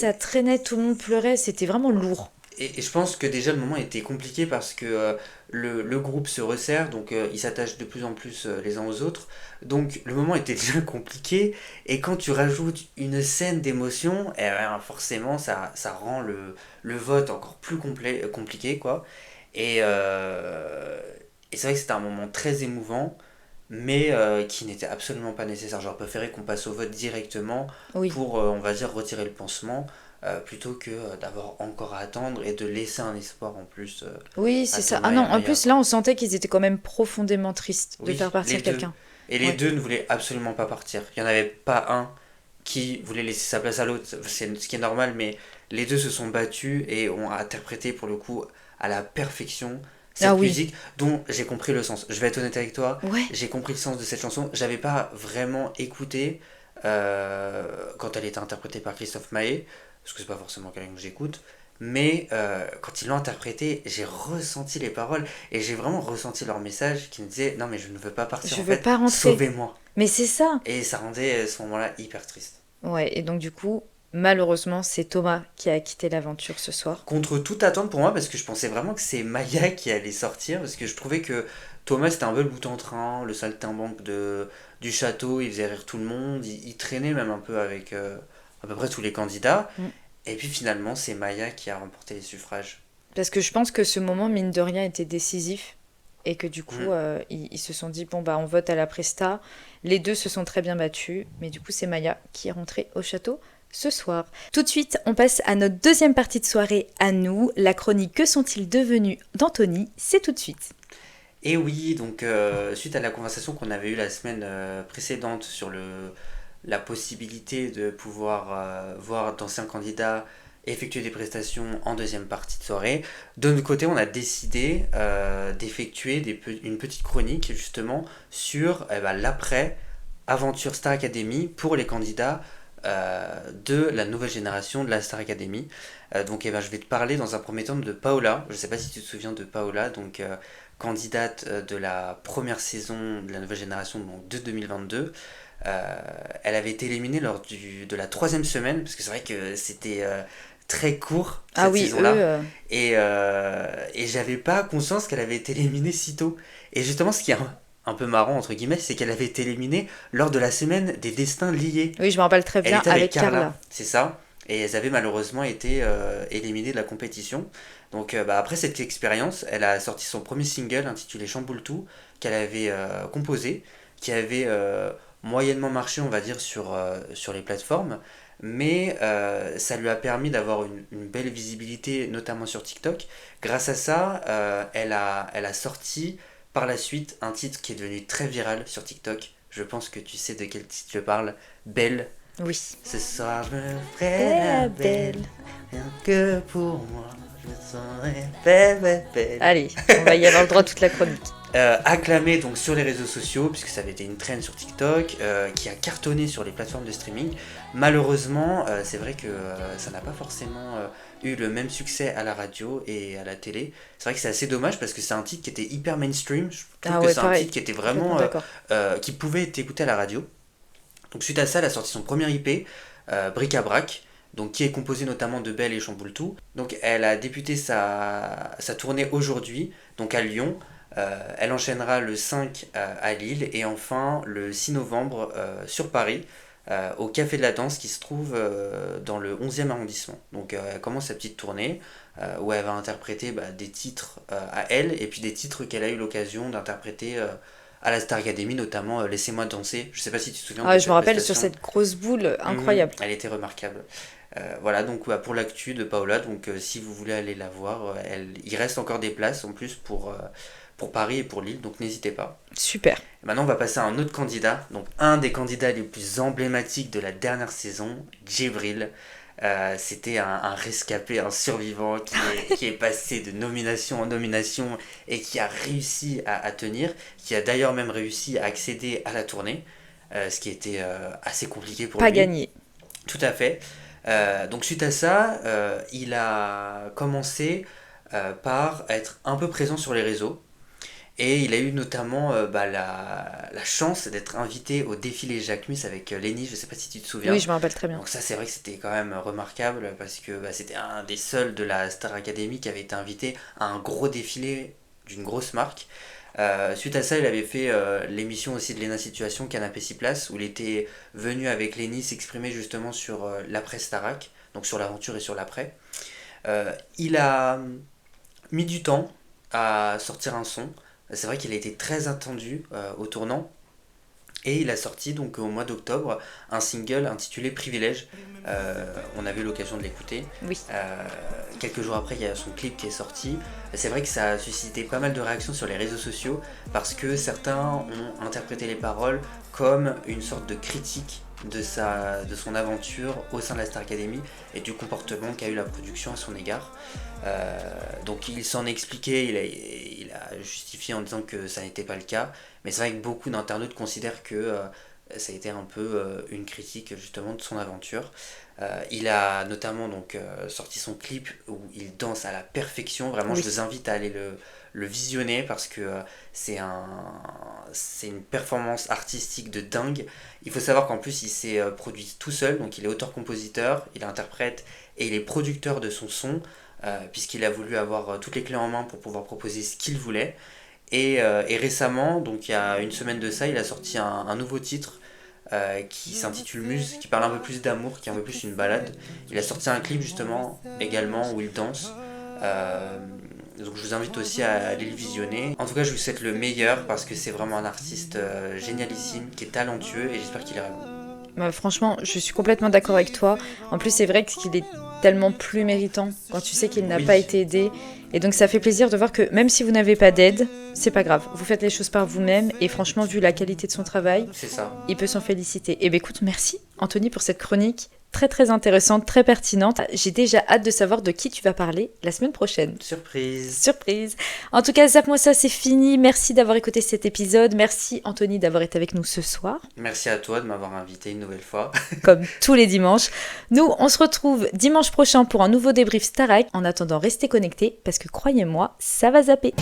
Et, traînait, tout le monde pleurait. C'était vraiment lourd. et je pense que déjà le moment était compliqué parce que le groupe se resserre, donc ils s'attachent de plus en plus les uns aux autres. Donc le moment était déjà compliqué, et quand tu rajoutes une scène d'émotion, eh ben, forcément ça rend le vote encore plus compliqué, quoi. Et, et c'est vrai que c'était un moment très émouvant, mais qui n'était absolument pas nécessaire. J'aurais préféré qu'on passe au vote directement Oui. pour, on va dire, retirer le pansement plutôt que d'avoir encore à attendre et de laisser un espoir en plus Oui, à c'est ça. Ah Thomas et non, à en Maya, plus, là, quoi. on sentait qu'ils étaient quand même profondément tristes de faire Oui, les partir deux. quelqu'un. Et les Ouais. deux ne voulaient absolument pas partir. Il n'y en avait pas un qui voulait laisser sa place à l'autre, c'est ce qui est normal, mais les deux se sont battus et ont interprété pour le coup à la perfection Ah cette oui. musique dont j'ai compris le sens. Je vais être honnête avec toi, Ouais. j'ai compris le sens de cette chanson. J'avais pas vraiment écouté quand elle était interprétée par Christophe Maé, parce que c'est pas forcément quelqu'un que j'écoute. Mais quand ils l'ont interprété, j'ai ressenti les paroles et j'ai vraiment ressenti leur message qui me disait non mais je ne veux pas partir Je en veux fait, pas rentrer. sauvez-moi. Mais c'est ça. Et ça rendait ce moment-là hyper triste. Ouais. Et donc, du coup, malheureusement, c'est Thomas qui a quitté l'aventure ce soir. Contre toute attente pour moi, parce que je pensais vraiment que c'est Maya qui allait sortir, parce que je trouvais que Thomas c'était un peu le bout en train, le saltimbanque du château, il faisait rire tout le monde, il traînait même un peu avec à peu près tous les candidats. Mm. Et puis finalement c'est Maya qui a remporté les suffrages. Parce que je pense que ce moment, mine de rien, était décisif. Et que du coup, Mm. ils se sont dit, bon, bah, on vote à la Presta. Les deux se sont très bien battus. Mais du coup, c'est Maya qui est rentrée au château ce soir. Tout de suite, on passe à notre deuxième partie de soirée à nous. La chronique Que sont-ils devenus d'Anthony? C'est tout de suite. Et oui, donc suite à la conversation qu'on avait eue la semaine précédente sur la possibilité de pouvoir voir d'anciens candidats effectuer des prestations en deuxième partie de soirée, de notre côté on a décidé d'effectuer une petite chronique justement sur l'après aventure Star Academy pour les candidats de la nouvelle génération de la Star Academy. Donc je vais te parler dans un premier temps de Paola. Je ne sais pas si tu te souviens de Paola, donc candidate de la première saison de la nouvelle génération donc de 2022. Elle avait été éliminée lors de la troisième semaine, parce que c'est vrai que c'était très court Ah cette oui, eux, saison-là. Et j'avais pas conscience qu'elle avait été éliminée si tôt. Et justement, ce qui est un peu marrant, entre guillemets, c'est qu'elle avait été éliminée lors de la semaine des destins liés. oui, je me rappelle très Elle bien était avec avec Carla, Carla. c'est ça. Et elles avaient malheureusement été éliminées de la compétition. Donc après cette expérience, elle a sorti son premier single intitulé Chamboule tout, qu'elle avait composé, qui avait moyennement marché, on va dire, sur les plateformes. Mais ça lui a permis d'avoir une belle visibilité, notamment sur TikTok. Grâce à ça, elle a sorti par la suite un titre qui est devenu très viral sur TikTok. Je pense que tu sais de quel titre je parle. Belle. Oui. Ce soir je me ferai la belle, rien que pour moi, je serai belle, belle, belle. Allez, on va y avoir le droit toute la chronique. acclamée donc sur les réseaux sociaux, puisque ça avait été une trend sur TikTok, qui a cartonné sur les plateformes de streaming. Malheureusement, c'est vrai que ça n'a pas forcément eu le même succès à la radio et à la télé. C'est vrai que c'est assez dommage parce que c'est un titre qui était hyper mainstream. Je trouve que c'est un titre qui était vraiment qui pouvait être écouté à la radio. Donc suite à ça, elle a sorti son premier IP, Bric à Brac, donc qui est composé notamment de Belle et Chamboule-Tout. Donc elle a débuté sa tournée aujourd'hui, donc à Lyon. Elle enchaînera le 5 à Lille et enfin le 6 novembre sur Paris, au Café de la Danse qui se trouve dans le 11e arrondissement. Donc elle commence sa petite tournée où elle va interpréter des titres à elle et puis des titres qu'elle a eu l'occasion d'interpréter à la Star Academy, notamment Laissez-moi danser. Je sais pas si tu te souviens de Je cette me rappelle prestation. sur cette grosse boule incroyable. Elle était remarquable. Voilà donc pour l'actu de Paola, donc si vous voulez aller la voir, il reste encore des places en plus pour Paris et pour Lille, donc n'hésitez pas. Super. Maintenant on va passer à un autre candidat, donc un des candidats les plus emblématiques de la dernière saison, Djibril. C'était un rescapé, un survivant qui est passé de nomination en nomination et qui a réussi à tenir, qui a d'ailleurs même réussi à accéder à la tournée, ce qui était assez compliqué pour lui. Pas gagné. Tout à fait. Donc suite à ça, il a commencé par être un peu présent sur les réseaux. Et il a eu notamment la chance d'être invité au défilé Jacques Mus avec Lenny, je ne sais pas si tu te souviens. Oui, je me rappelle très bien. Donc ça c'est vrai que c'était quand même remarquable parce que c'était un des seuls de la Star Academy qui avait été invité à un gros défilé d'une grosse marque. Suite à ça, il avait fait l'émission aussi de Léna Situation, Canapé 6 places, où il était venu avec Lenny s'exprimer justement sur l'après Starac, donc sur l'aventure et sur l'après. Il a mis du temps à sortir un son. C'est vrai qu'il a été très attendu au tournant. Et il a sorti donc au mois d'octobre un single intitulé Privilège. On avait eu l'occasion de l'écouter. Oui. Quelques jours après, il y a son clip qui est sorti. C'est vrai que ça a suscité pas mal de réactions sur les réseaux sociaux parce que certains ont interprété les paroles comme une sorte de critique de son aventure au sein de la Star Academy et du comportement qu'a eu la production à son égard. Donc il s'en est expliqué, il a justifié en disant que ça n'était pas le cas, mais c'est vrai que beaucoup d'internautes considèrent que ça a été un peu une critique justement de son aventure. Il a notamment donc sorti son clip où il danse à la perfection, vraiment oui. Je vous invite à aller le visionner parce que c'est une performance artistique de dingue. Il faut savoir qu'en plus il s'est produit tout seul, donc il est auteur-compositeur, il interprète et il est producteur de son son, puisqu'il a voulu avoir toutes les clés en main pour pouvoir proposer ce qu'il voulait. Et récemment, donc il y a une semaine de ça, il a sorti un nouveau titre qui s'intitule Muse, qui parle un peu plus d'amour, qui est un peu plus une balade. Il a sorti un clip justement également où il danse. Donc je vous invite aussi à aller le visionner. En tout cas, je vous souhaite le meilleur parce que c'est vraiment un artiste génialissime, qui est talentueux et j'espère qu'il ira loin. Franchement, je suis complètement d'accord avec toi. En plus, c'est vrai qu'il est tellement plus méritant quand tu sais qu'il n'a pas été aidé. Et donc, ça fait plaisir de voir que même si vous n'avez pas d'aide, c'est pas grave. Vous faites les choses par vous-même. Et franchement, vu la qualité de son travail, c'est ça. Il peut s'en féliciter. Et bien écoute, merci Anthony pour cette chronique très très intéressante, très pertinente. J'ai déjà hâte de savoir de qui tu vas parler la semaine prochaine. Surprise. Surprise. En tout cas, Zappe-moi ça, c'est fini. Merci d'avoir écouté cet épisode. Merci Anthony d'avoir été avec nous ce soir. Merci à toi de m'avoir invité une nouvelle fois. Comme tous les dimanches. Nous, on se retrouve dimanche prochain pour un nouveau débrief Starac. En attendant, restez connectés parce que croyez-moi, ça va zapper.